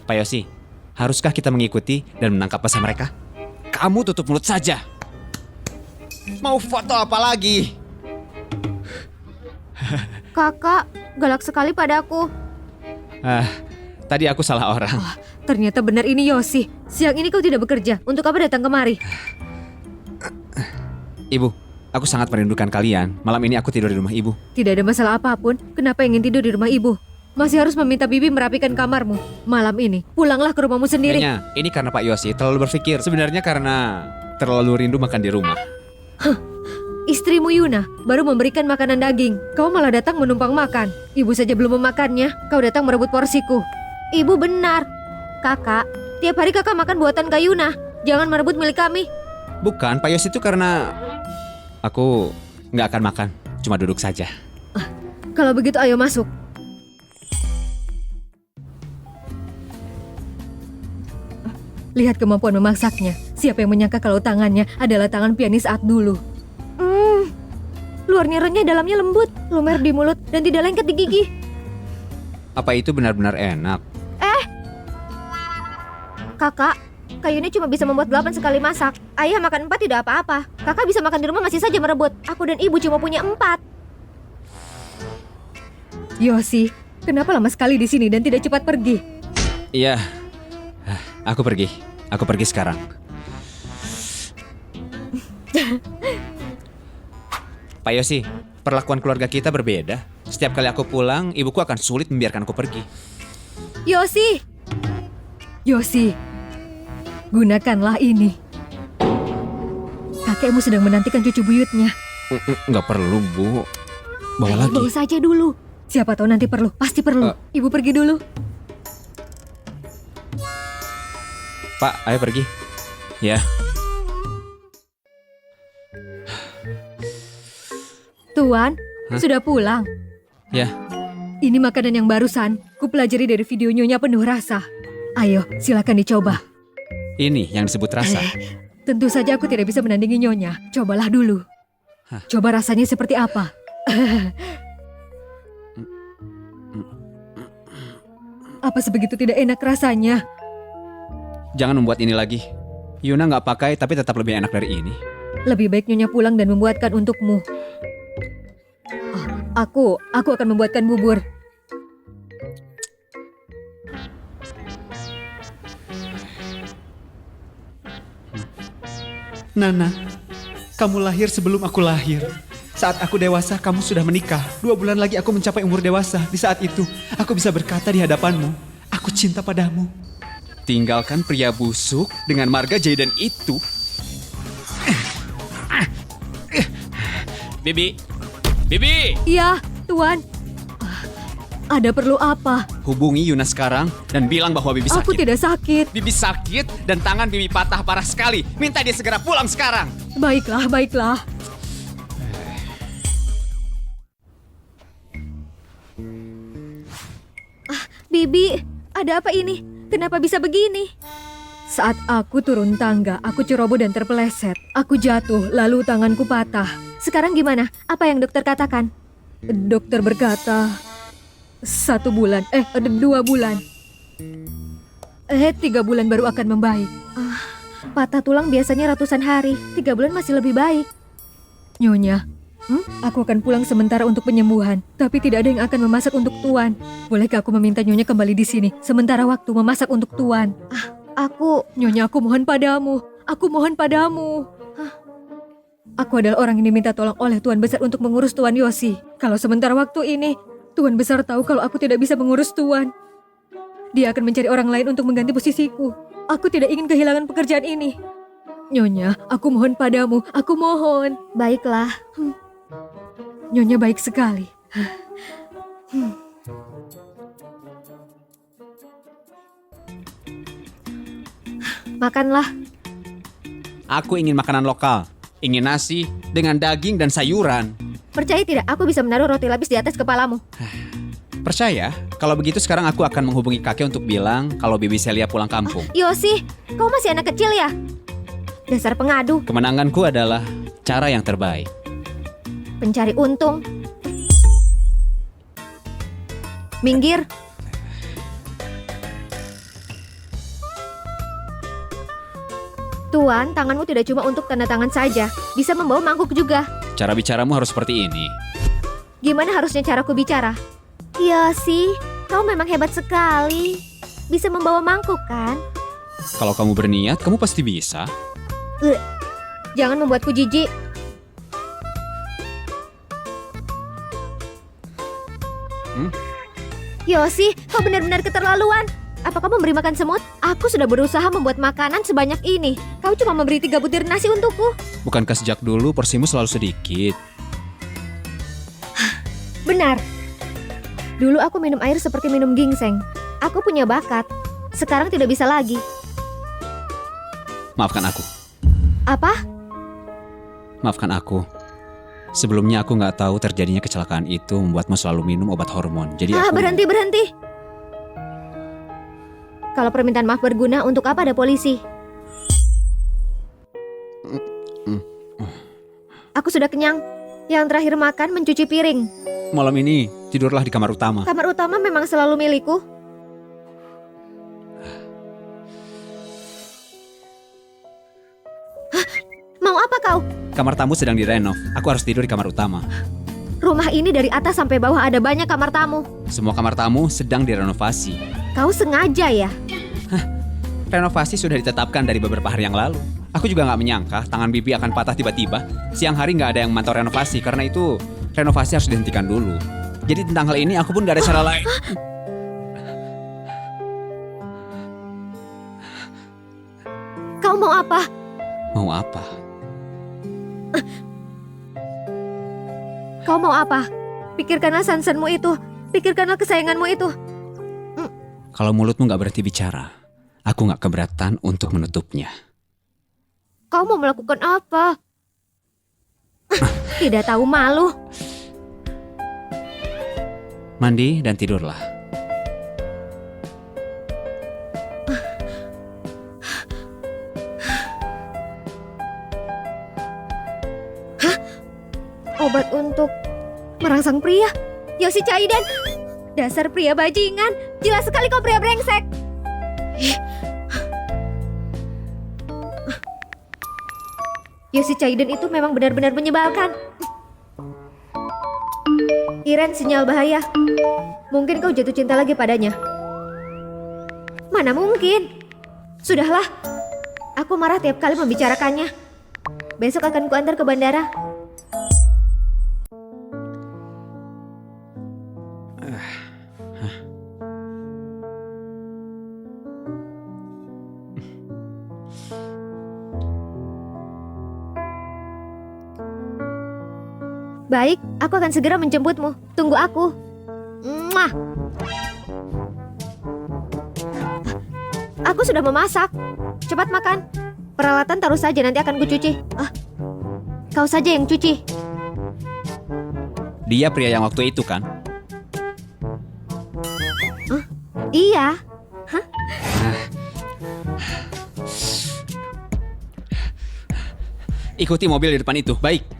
Pak Yosi, haruskah kita mengikuti dan menangkap pesan mereka? Kamu tutup mulut saja. Mau foto apa lagi? Kakak, galak sekali padaku. Tadi aku salah orang. Ternyata benar ini Yosi. Siang ini kau tidak bekerja. Untuk apa datang kemari? Ibu, aku sangat merindukan kalian. Malam ini aku tidur di rumah ibu. Tidak ada masalah apapun. Kenapa ingin tidur di rumah ibu? Masih harus meminta bibi merapikan kamarmu. Malam ini, pulanglah ke rumahmu sendiri. Kayaknya ini karena Pak Yosi terlalu berpikir. Sebenarnya karena terlalu rindu makan di rumah. Istrimu Yuna baru memberikan makanan daging. Kau malah datang menumpang makan. Ibu saja belum memakannya. Kau datang merebut porsiku. Ibu benar. Kakak, tiap hari kakak makan buatan Kak Yuna. Jangan merebut milik kami. Bukan, Pak Yosi itu karena aku Nggak akan makan, cuma duduk saja. Kalau begitu ayo masuk. Lihat kemampuan memasaknya. Siapa yang menyangka kalau tangannya adalah tangan pianis saat dulu. Luarnya renyah, dalamnya lembut, lumer di mulut dan tidak lengket di gigi. Apa itu benar-benar enak? Kakak, kayunya cuma bisa membuat 8 sekali masak. Ayah makan 4 tidak apa-apa. Kakak bisa makan di rumah masih saja merebut. Aku dan ibu cuma punya 4. Yoshi, kenapa lama sekali di sini dan tidak cepat pergi? Iya, aku pergi. Aku pergi sekarang. Pak Yosi, perlakuan keluarga kita berbeda. Setiap kali aku pulang, ibuku akan sulit membiarkan aku pergi. Yoshi! Yoshi, gunakanlah ini. Kakekmu sedang menantikan cucu buyutnya. Nggak perlu, Bu. Bawa lagi. Bawa saja dulu. Siapa tahu nanti perlu, pasti perlu. Ibu pergi dulu. Pak, ayo pergi. Ya. Tuan, sudah pulang. Ya. Ini makanan yang barusan kupelajari dari video Nyonya penuh rasa. Ayo, silakan dicoba. Ini yang disebut rasa. Tentu saja aku tidak bisa menandingi Nyonya. Cobalah dulu. Coba rasanya seperti apa. Apa sebegitu tidak enak rasanya? Jangan membuat ini lagi. Yuna nggak pakai tapi tetap lebih enak dari ini. Lebih baik Nyonya pulang dan membuatkan untukmu. Aku akan membuatkan bubur. Nana, kamu lahir sebelum aku lahir. Saat aku dewasa, kamu sudah menikah. 2 bulan lagi aku mencapai umur dewasa. Di saat itu, aku bisa berkata di hadapanmu, aku cinta padamu. Tinggalkan pria busuk dengan marga Jayden itu. Bibi! Bibi! Iya, Tuan. Ada perlu apa? Hubungi Yuna sekarang dan bilang bahwa Bibi sakit. Aku tidak sakit. Bibi sakit dan tangan Bibi patah parah sekali. Minta dia segera pulang sekarang. Baiklah, baiklah. Bibi, ada apa ini? Kenapa bisa begini? Saat aku turun tangga, aku ceroboh dan terpeleset. Aku jatuh, lalu tanganku patah. Sekarang gimana? Apa yang dokter katakan? Dokter berkata, 1 bulan, 2 bulan. 3 bulan baru akan membaik. Patah tulang biasanya ratusan hari. 3 bulan masih lebih baik. Nyonya, aku akan pulang sementara untuk penyembuhan. Tapi tidak ada yang akan memasak untuk Tuan. Bolehkah aku meminta Nyonya kembali di sini sementara waktu memasak untuk Tuan? Nyonya, aku mohon padamu. Aku mohon padamu. Aku adalah orang yang diminta tolong oleh Tuan Besar untuk mengurus Tuan Yoshi. Kalau sementara waktu ini, Tuan Besar tahu kalau aku tidak bisa mengurus Tuan. Dia akan mencari orang lain untuk mengganti posisiku. Aku tidak ingin kehilangan pekerjaan ini. Nyonya, aku mohon padamu. Aku mohon. Baiklah. Nyonya baik sekali. Makanlah. Aku ingin makanan lokal. Ingin nasi dengan daging dan sayuran. Percaya tidak, aku bisa menaruh roti lapis di atas kepalamu. Percaya? Kalau begitu sekarang aku akan menghubungi kakek untuk bilang kalau Bibi Celia pulang kampung. Yoshi, kau masih anak kecil ya? Dasar pengadu, Kemenanganku adalah cara yang terbaik. pencari untung. Minggir. Tuan, tanganmu tidak cuma untuk tanda tangan saja. Bisa membawa mangkuk juga. Cara bicaramu harus seperti ini. Gimana harusnya caraku bicara? Yoshi, kau memang hebat sekali. Bisa membawa mangkuk kan? Kalau kamu berniat, kamu pasti bisa. Jangan membuatku jijik. Yoshi, kau benar-benar keterlaluan. Apa kau memberi makan semut? Aku sudah berusaha membuat makanan sebanyak ini. Kau cuma memberi 3 butir nasi untukku. Bukankah sejak dulu porsimu selalu sedikit? Benar. Dulu aku minum air seperti minum ginseng. Aku punya bakat. Sekarang tidak bisa lagi. Maafkan aku. Apa? Maafkan aku. Sebelumnya aku nggak tahu terjadinya kecelakaan itu membuatmu selalu minum obat hormon. Jadi aku... Berhenti. Kalau permintaan maaf berguna, untuk apa ada polisi? Aku sudah kenyang. Yang terakhir makan mencuci piring. Malam ini tidurlah di kamar utama. Kamar utama memang selalu milikku. Hah? Mau apa kau? Kamar tamu sedang direnov. Aku harus tidur di kamar utama. Rumah ini dari atas sampai bawah ada banyak kamar tamu. Semua kamar tamu sedang direnovasi. Kau sengaja ya? Renovasi sudah ditetapkan dari beberapa hari yang lalu. Aku juga nggak menyangka tangan Bibi akan patah tiba-tiba. Siang hari nggak ada yang memantau renovasi. Karena itu renovasi harus dihentikan dulu. Jadi tentang hal ini aku pun nggak ada cara lain. Kau mau apa? Mau apa? Kau mau apa? Pikirkanlah sansanmu itu. Pikirkanlah kesayanganmu itu. Kalau mulutmu nggak berhenti bicara, aku nggak keberatan untuk menutupnya. Kau mau melakukan apa? Tidak tahu malu. Mandi dan tidurlah. Obat untuk merangsang pria? Yosi Caiden. Dasar pria bajingan. Jelas sekali kau pria brengsek. Yosi Caiden itu memang benar-benar menyebalkan. Iren, sinyal bahaya. Mungkin kau jatuh cinta lagi padanya. Mana mungkin? Sudahlah. Aku marah tiap kali membicarakannya. Besok akan kuantar ke bandara. Baik, aku akan segera menjemputmu. Tunggu aku. Mwah. Aku sudah memasak. Cepat makan. Peralatan taruh saja, nanti akan kucuci. Kau saja yang cuci. Dia pria yang waktu itu kan? Iya. Ikuti mobil di depan itu, baik.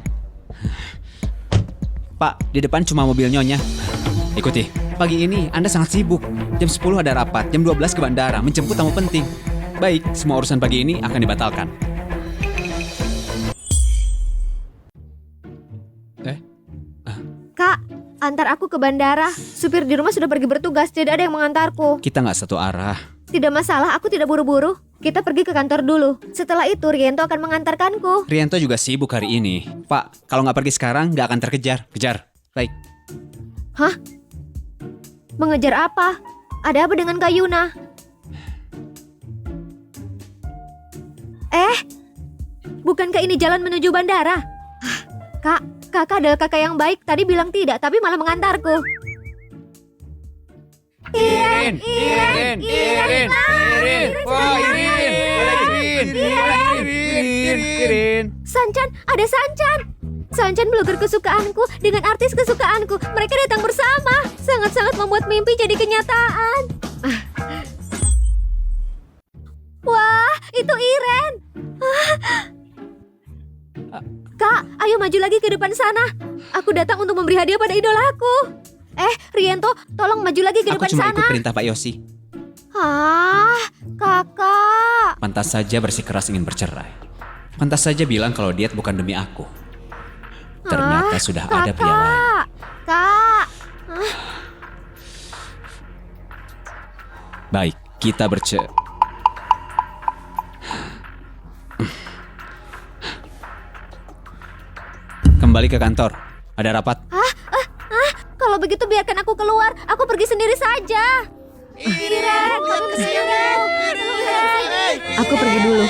Pak, di depan cuma mobil nyonya. Ikuti. Pagi ini Anda sangat sibuk. Jam 10 ada rapat, jam 12 ke bandara, menjemput tamu penting. Baik, semua urusan pagi ini akan dibatalkan. Kak, antar aku ke bandara. Supir di rumah sudah pergi bertugas, tidak ada yang mengantarku. Kita nggak satu arah. Tidak masalah, aku tidak buru-buru. Kita pergi ke kantor dulu. Setelah itu Riento akan mengantarkanku. Rianto juga sibuk hari ini. Pak, kalau nggak pergi sekarang nggak akan terkejar. Kejar. Baik. Hah? Mengejar apa? Ada apa dengan Kak Yuna? Bukankah ini jalan menuju bandara? Kak, kakak adalah kakak yang baik. Tadi bilang tidak, tapi malah mengantarku. Iren. Sanchan, ada Sanchan. Sanchan blogger kesukaanku dengan artis kesukaanku. Mereka datang bersama. Sangat-sangat membuat mimpi jadi kenyataan. Wah, itu Iren. Kak, ayo maju lagi ke depan sana. Aku datang untuk memberi hadiah pada idolaku. Riento, tolong maju lagi ke Aku depan cuma sana. ikut perintah Pak Yosi. Kakak. Pantas saja bersikeras ingin bercerai. Pantas saja bilang kalau diet bukan demi aku. Ternyata sudah ada pria lain. Kak. Baik, kita Kembali ke kantor. Ada rapat. Kalau begitu biarkan aku keluar. Aku pergi sendiri saja. Iren, kamu kesini. Aku pergi dulu.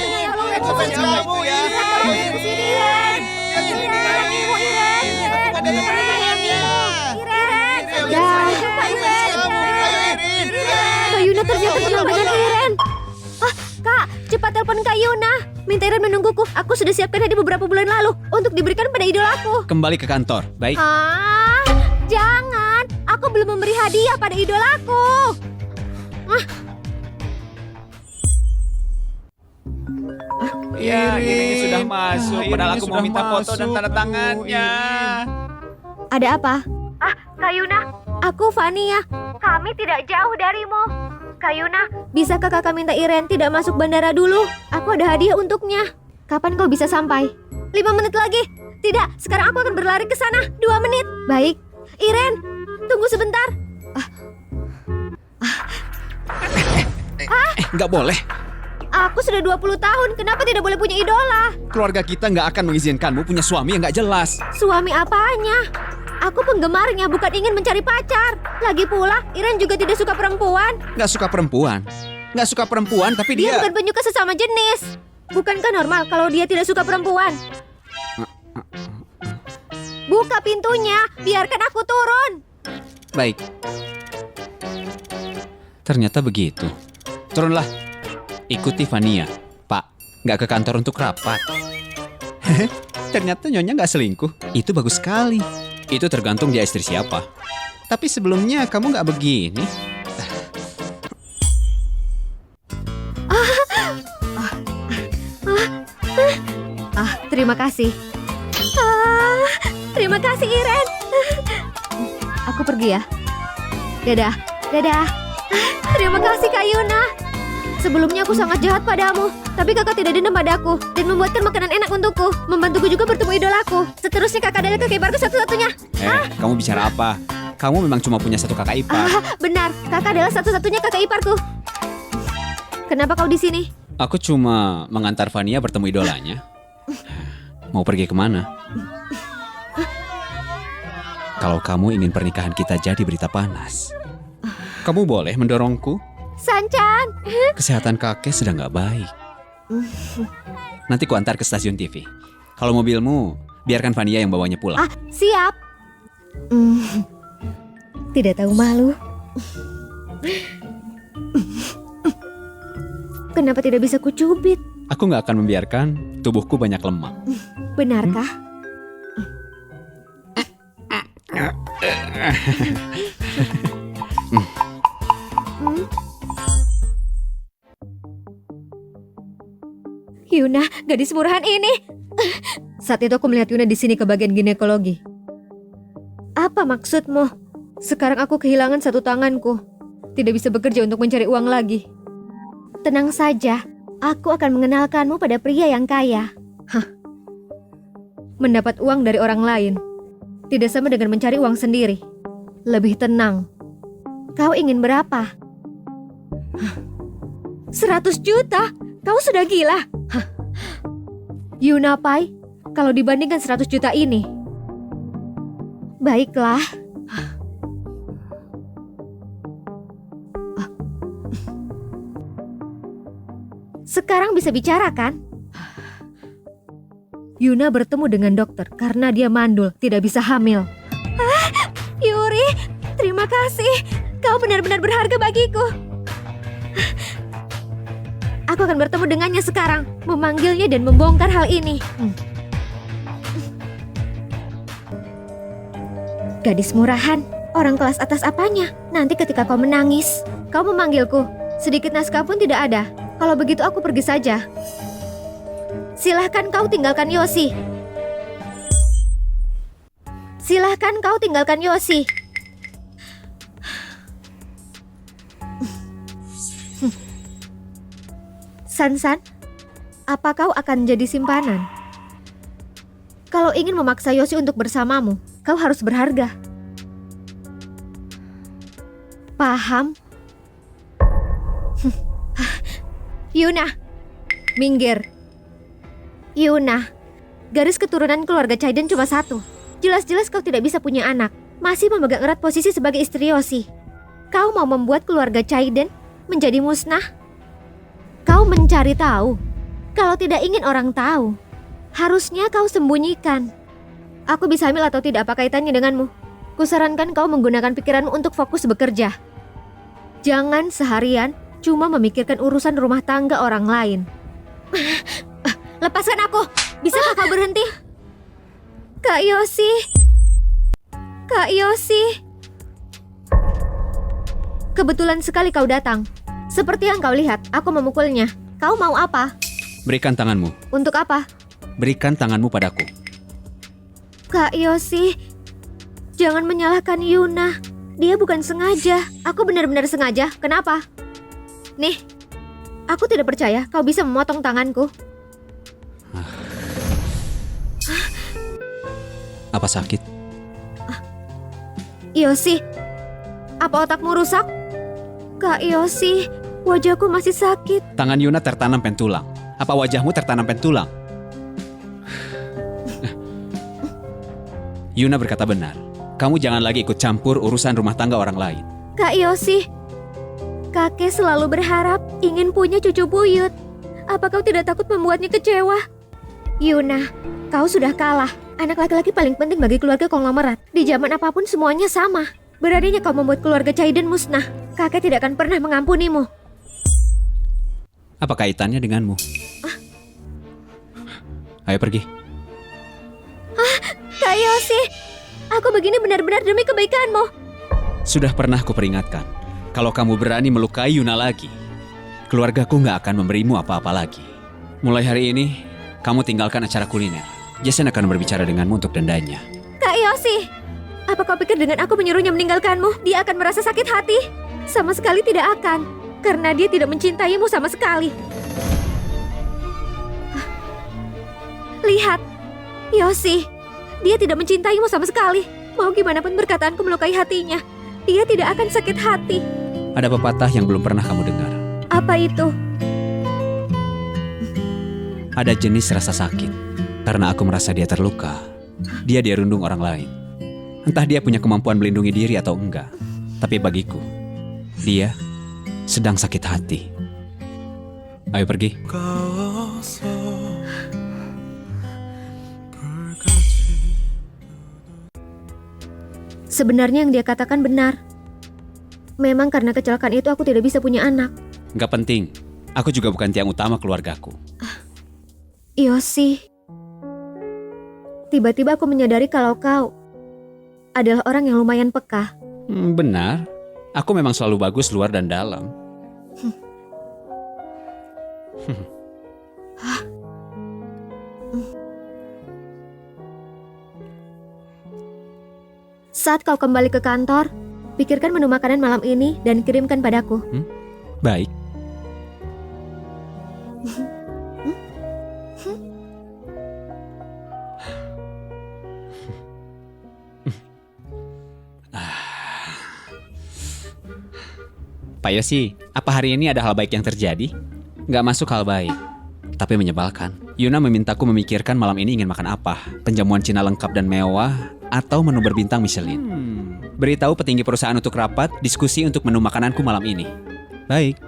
Kak Yuna ternyata kenal dengan Iren. Kak, cepat telepon Kak Yuna. minta Iren menungguku. Aku sudah siapkan hadiah beberapa bulan lalu untuk diberikan pada idolaku. Kembali ke kantor, baik? Jangan. Aku belum memberi hadiah pada idolaku. Ya, ini sudah masuk. Padahal aku mau minta foto dan tanda tangannya. Ada apa? Kayuna. Aku Vania. Kami tidak jauh darimu. Kayuna, bisakah kakak minta Iren tidak masuk bandara dulu? Aku ada hadiah untuknya. Kapan kau bisa sampai? 5 menit lagi. Tidak, sekarang aku akan berlari ke sana. 2 menit. Baik. Iren, tunggu sebentar. Nggak boleh. Aku sudah 20 tahun, kenapa tidak boleh punya idola? Keluarga kita nggak akan mengizinkanmu punya suami yang nggak jelas. Suami apanya? Aku penggemarnya, bukan ingin mencari pacar. Lagi pula, Iren juga tidak suka perempuan. Nggak suka perempuan. Nggak suka perempuan, tapi Dia dia... bukan penyuka sesama jenis. Bukankah normal kalau dia tidak suka perempuan? Buka pintunya, biarkan aku turun. Baik. Ternyata begitu. Turunlah. Ikuti Vania. Pak, nggak ke kantor untuk rapat. Ternyata nyonya nggak selingkuh. Itu bagus sekali. Itu tergantung dia istri siapa. Tapi sebelumnya kamu nggak begini. Terima kasih. Terima kasih Iren. Aku pergi ya. Dadah, dadah. Terima kasih Kak Yuna. Sebelumnya aku sangat jahat padamu, tapi kakak tidak dendam padaku dan membuatkan makanan enak untukku, membantuku juga bertemu idolaku. Seterusnya kakak adalah kakak iparku satu-satunya. Kamu bicara apa? Kamu memang cuma punya satu kakak ipar. Benar, kakak adalah satu-satunya kakak iparku. Kenapa kau di sini? Aku cuma mengantar Vania bertemu idolanya. Mau pergi kemana? Kalau kamu ingin pernikahan kita jadi berita panas, kamu boleh mendorongku. Sancan. Kesehatan kakek sedang nggak baik. Nanti ku antar ke stasiun TV. Kalau mobilmu, biarkan Vania yang bawanya pulang. Siap. Tidak tahu malu. Kenapa tidak bisa kucubit? Aku nggak akan membiarkan tubuhku banyak lemak. Benarkah? Yuna, gadis murahan ini. Saat itu aku melihat Yuna di sini ke bagian ginekologi. Apa maksudmu? Sekarang aku kehilangan satu tanganku. Tidak bisa bekerja untuk mencari uang lagi. Tenang saja, aku akan mengenalkanmu pada pria yang kaya. Mendapat uang dari orang lain tidak sama dengan mencari uang sendiri. Lebih tenang. Kau ingin berapa? 100 juta? Kau sudah gila. Yuna Pai, kalau dibandingkan 100 juta ini. Baiklah. Sekarang bisa bicara kan? Yuna bertemu dengan dokter karena dia mandul, tidak bisa hamil. Yuri, terima kasih. Kau benar-benar berharga bagiku. Aku akan bertemu dengannya sekarang, memanggilnya dan membongkar hal ini. Gadis murahan, orang kelas atas apanya? Nanti ketika kau menangis, kau memanggilku. Sedikit naskah pun tidak ada. Kalau begitu aku pergi saja. Silahkan kau tinggalkan Yoshi. Silahkan kau tinggalkan Yoshi. San-san, apa kau akan jadi simpanan? Kalau ingin memaksa Yoshi untuk bersamamu, kau harus berharga. Paham? Yuna, minggir. Yuna, garis keturunan keluarga Chaiden cuma satu. Jelas-jelas kau tidak bisa punya anak. Masih memegang erat posisi sebagai istri Yoshi. Kau mau membuat keluarga Chaiden menjadi musnah? Kau mencari tahu. Kalau tidak ingin orang tahu, harusnya kau sembunyikan. Aku bisa hamil atau tidak, apa kaitannya denganmu? Kusarankan kau menggunakan pikiranmu untuk fokus bekerja. Jangan seharian cuma memikirkan urusan rumah tangga orang lain. lepaskan aku. Bisakah kau berhenti? Kak Yosi. Kak Yosi. Kebetulan sekali kau datang. Seperti yang kau lihat, aku memukulnya. Kau mau apa? Berikan tanganmu. Untuk apa? Berikan tanganmu padaku. Kak Yosi, jangan menyalahkan Yuna. Dia bukan sengaja. Aku benar-benar sengaja. Kenapa? Nih, aku tidak percaya kau bisa memotong tanganku. Apa sakit? Yosi, apa otakmu rusak? Kak Yosi, wajahku masih sakit. Tangan Yuna tertanam pentulang. Apa wajahmu tertanam pentulang? Yuna berkata benar. Kamu jangan lagi ikut campur urusan rumah tangga orang lain. Kak Yosi, kakek selalu berharap ingin punya cucu buyut. Apa kau tidak takut membuatnya kecewa? Yuna, kau sudah kalah. Anak laki-laki paling penting bagi keluarga konglomerat. Di zaman apapun semuanya sama. Beraninya kau membuat keluarga Caiden musnah. Kakek tidak akan pernah mengampunimu. Apa kaitannya denganmu? Ayo pergi. Kak Yosi, aku begini benar-benar demi kebaikanmu. Sudah pernah kuperingatkan. Kalau kamu berani melukai Yuna lagi, keluargaku nggak akan memberimu apa-apa lagi. Mulai hari ini, kamu tinggalkan acara kuliner. Jason akan berbicara denganmu untuk dendanya. Kak Yosi, apa kau pikir dengan aku menyuruhnya meninggalkanmu, dia akan merasa sakit hati? Sama sekali tidak akan, karena dia tidak mencintaimu sama sekali. Lihat, Yosi, dia tidak mencintaimu sama sekali. Mau gimana pun berkataanku melukai hatinya, dia tidak akan sakit hati. Ada pepatah yang belum pernah kamu dengar. Apa itu? Ada jenis rasa sakit. Karena aku merasa dia terluka. Dia dirundung orang lain. Entah dia punya kemampuan melindungi diri atau enggak. Tapi bagiku, dia sedang sakit hati. Ayo pergi. Sebenarnya yang dia katakan benar. Memang karena kecelakaan itu aku tidak bisa punya anak. Nggak penting. Aku juga bukan tiang utama keluargaku. Yosi, tiba-tiba aku menyadari kalau kau adalah orang yang lumayan peka. Benar. Aku memang selalu bagus luar dan dalam. Saat kau kembali ke kantor, pikirkan menu makanan malam ini dan kirimkan padaku. Baik. Pak Yosi, apa hari ini ada hal baik yang terjadi? Nggak masuk hal baik, tapi menyebalkan. Yuna memintaku memikirkan malam ini ingin makan apa. Penjamuan Cina lengkap dan mewah, atau menu berbintang Michelin. Beritahu petinggi perusahaan untuk rapat, diskusi untuk menu makananku malam ini. Baik.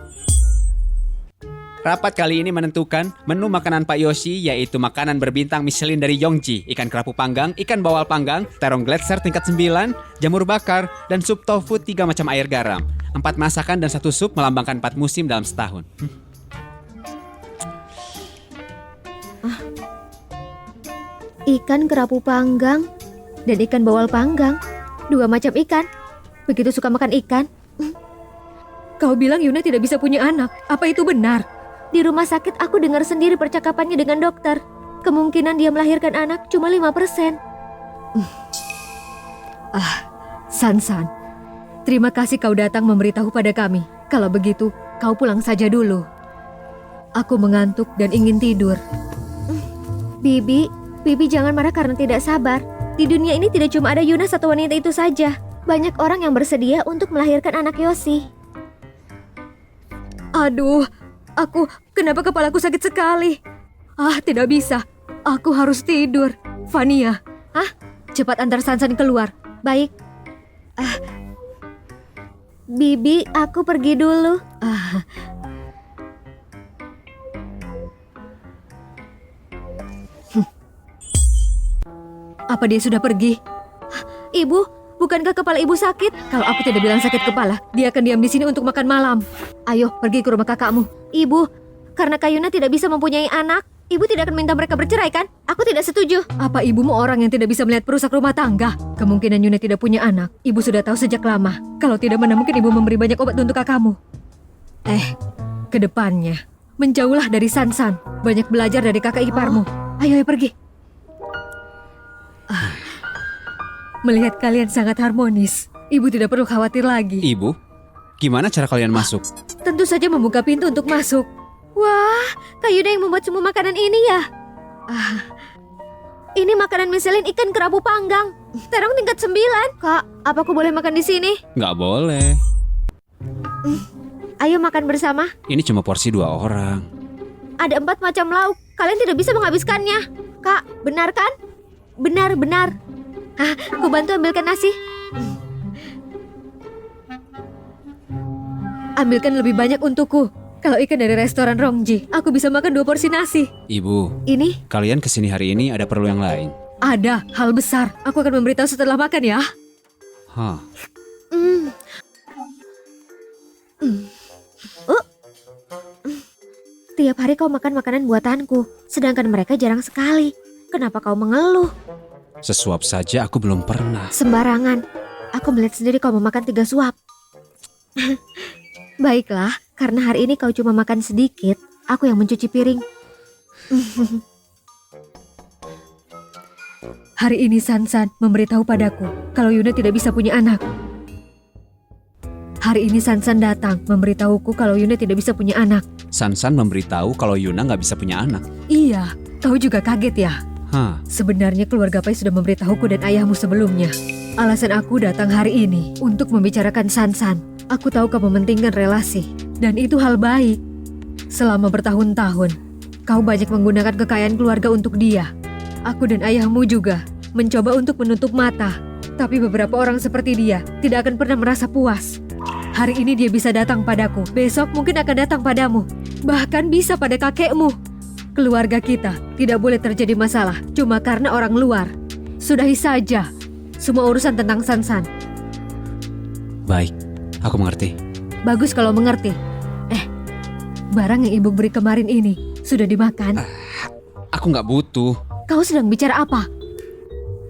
Rapat kali ini menentukan menu makanan Pak Yosi, yaitu makanan berbintang Michelin dari Yongji, ikan kerapu panggang, ikan bawal panggang, terong gletser tingkat 9, jamur bakar, dan sup tofu 3 macam air garam. 4 masakan dan 1 sup melambangkan 4 musim dalam setahun. Ikan kerapu panggang dan ikan bawal panggang. 2 macam ikan. Begitu suka makan ikan. Kau bilang Yuna tidak bisa punya anak. Apa itu benar? Di rumah sakit aku dengar sendiri percakapannya dengan dokter. Kemungkinan dia melahirkan anak cuma 5%. San-san, terima kasih kau datang memberitahu pada kami. Kalau begitu, kau pulang saja dulu. Aku mengantuk dan ingin tidur. Bibi jangan marah karena tidak sabar. Di dunia ini tidak cuma ada Yuna satu wanita itu saja. Banyak orang yang bersedia untuk melahirkan anak Yosi. Aduh, kenapa kepalaku sakit sekali? Tidak bisa. Aku harus tidur. Vania, cepat antar San-san keluar. Baik. Bibi, aku pergi dulu. Apa dia sudah pergi? Ibu, bukankah kepala ibu sakit? Kalau aku tidak bilang sakit kepala, dia akan diam di sini untuk makan malam. Ayo, pergi ke rumah kakakmu. Ibu, karena Kak Yuna tidak bisa mempunyai anak, Ibu tidak akan minta mereka bercerai kan? Aku tidak setuju. Apa ibumu orang yang tidak bisa melihat perusak rumah tangga? Kemungkinan Yuna tidak punya anak. Ibu sudah tahu sejak lama. Kalau tidak, mana mungkin ibu memberi banyak obat untuk kakakmu. Kedepannya, menjauhlah dari Sansan. Banyak belajar dari kakak iparmu. Ayo pergi. Melihat kalian sangat harmonis, ibu tidak perlu khawatir lagi. Ibu, gimana cara kalian masuk? Tentu saja membuka pintu untuk masuk. Wah, Kak Yuna yang membuat semua makanan ini ya? Ini makanan Michelin ikan kerabu panggang. Terong tingkat 9. Kak, apa aku boleh makan di sini? Nggak boleh. Ayo makan bersama. Ini cuma porsi 2 orang. Ada 4 macam lauk. Kalian tidak bisa menghabiskannya. Kak, benar kan? Benar, benar. Aku bantu ambilkan nasi. Ambilkan lebih banyak untukku. Kalau ikan dari restoran Rongji, aku bisa makan 2 porsi nasi. Ibu, Ini, kalian kesini hari ini ada perlu yang lain? Ada hal besar. Aku akan memberitahu setelah makan ya. Hah, tiap hari kau makan makanan buatanku, sedangkan mereka jarang sekali. Kenapa kau mengeluh? sesuap saja aku belum pernah. Sembarangan. Aku melihat sendiri kau memakan 3 suap. Baiklah, karena hari ini kau cuma makan sedikit, aku yang mencuci piring. Hari ini Sansan memberitahu padaku kalau Yuna tidak bisa punya anak. Hari ini Sansan datang memberitahuku kalau Yuna tidak bisa punya anak. Sansan memberitahu kalau Yuna nggak bisa punya anak. Iya, kau juga kaget ya? Hah, Sebenarnya keluarga Pai sudah memberitahuku dan ayahmu sebelumnya. Alasan aku datang hari ini untuk membicarakan Sansan. Aku tahu kau mementingkan relasi, dan itu hal baik. Selama bertahun-tahun, kau banyak menggunakan kekayaan keluarga untuk dia. Aku dan ayahmu juga mencoba untuk menutup mata. Tapi beberapa orang seperti dia tidak akan pernah merasa puas. Hari ini dia bisa datang padaku, besok mungkin akan datang padamu. Bahkan bisa pada kakekmu. Keluarga kita tidak boleh terjadi masalah cuma karena orang luar. Sudahi saja semua urusan tentang Sansan. baik, aku mengerti. Bagus kalau mengerti. Barang yang ibu beri kemarin ini sudah dimakan. Aku nggak butuh. Kau sedang bicara apa?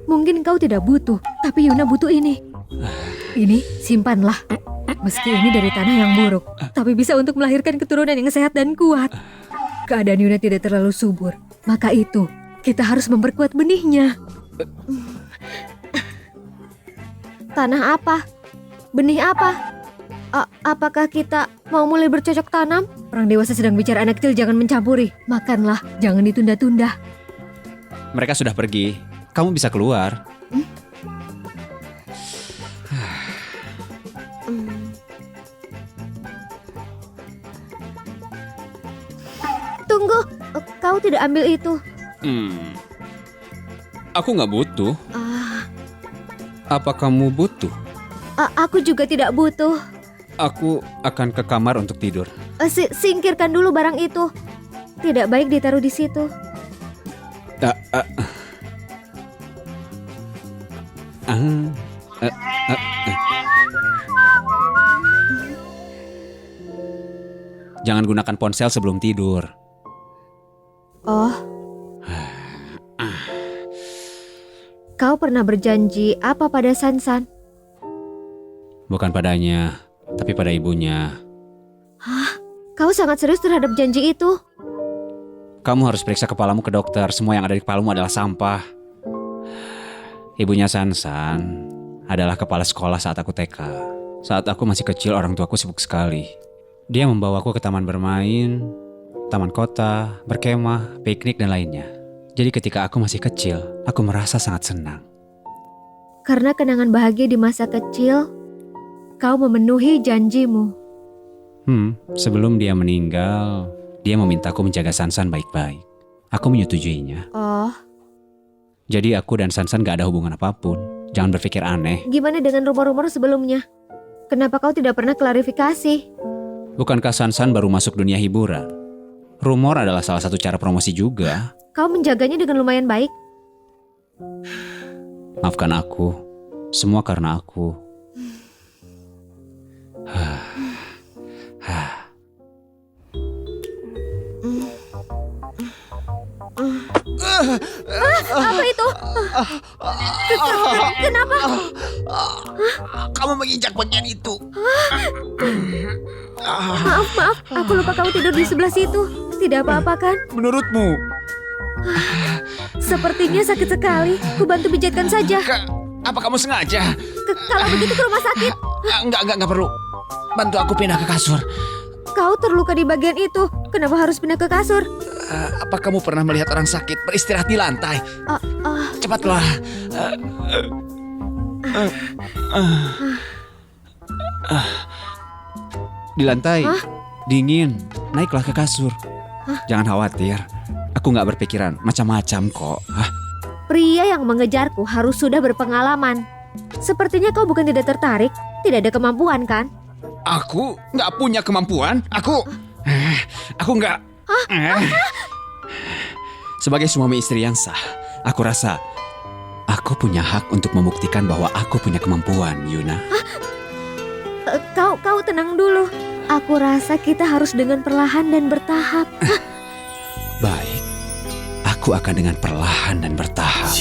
Mungkin kau tidak butuh, tapi Yuna butuh ini. Ini simpanlah. Meski ini dari tanah yang buruk, tapi bisa untuk melahirkan keturunan yang sehat dan kuat. Keadaan Yuna tidak terlalu subur, maka itu kita harus memperkuat benihnya. Tanah apa? Benih apa? Apakah kita mau mulai bercocok tanam? Orang dewasa sedang bicara, anak kecil jangan mencampuri. Makanlah, jangan ditunda-tunda. Mereka sudah pergi. Kamu bisa keluar. Tunggu, kau tidak ambil itu. Aku nggak butuh. Ah, Apa kamu butuh? aku juga tidak butuh. Aku akan ke kamar untuk tidur. Singkirkan dulu barang itu. Tidak baik ditaruh di situ. Ah, ah. Ah, ah, ah, ah. Jangan gunakan ponsel sebelum tidur. Oh. Kau pernah berjanji apa pada Sansan? Bukan padanya, tapi pada ibunya. Kau sangat serius terhadap janji itu? Kamu harus periksa kepalamu ke dokter. Semua yang ada di kepalamu adalah sampah. Ibunya Sansan adalah kepala sekolah saat aku TK. Saat aku masih kecil, orang tuaku sibuk sekali. Dia membawaku ke taman bermain, taman kota, berkemah, piknik, dan lainnya. Jadi ketika aku masih kecil, aku merasa sangat senang. Karena kenangan bahagia di masa kecil, kau memenuhi janjimu. Sebelum dia meninggal, dia memintaku menjaga Sansan baik-baik. Aku menyetujuinya. Oh, Jadi aku dan Sansan gak ada hubungan apapun. Jangan berpikir aneh. gimana dengan rumor-rumor sebelumnya? Kenapa kau tidak pernah klarifikasi? Bukankah Sansan baru masuk dunia hiburan? Rumor adalah salah satu cara promosi juga. Kau menjaganya dengan lumayan baik. Maafkan aku. Semua karena aku. Apa itu? Kenapa? Kamu menginjak bagian itu. Maaf, aku lupa kamu tidur di sebelah situ. Tidak apa-apa kan? Menurutmu? Sepertinya sakit sekali. Ku bantu pijatkan saja. Apa kamu sengaja? Kalau begitu ke rumah sakit. Enggak perlu. Bantu aku pindah ke kasur. Kau terluka di bagian itu. Kenapa harus pindah ke kasur? Apa kamu pernah melihat orang sakit beristirahat di lantai? Cepatlah. Di lantai. Dingin. Naiklah ke kasur. Jangan khawatir. Aku nggak berpikiran macam-macam kok. Pria yang mengejarku harus sudah berpengalaman. Sepertinya kau bukan tidak tertarik. Tidak ada kemampuan kan? Aku nggak punya kemampuan. Aku nggak. Sebagai suami istri yang sah, aku rasa aku punya hak untuk membuktikan bahwa aku punya kemampuan, Yuna. Kau tenang dulu. Aku rasa kita harus dengan perlahan dan bertahap. Baik, aku akan dengan perlahan dan bertahap.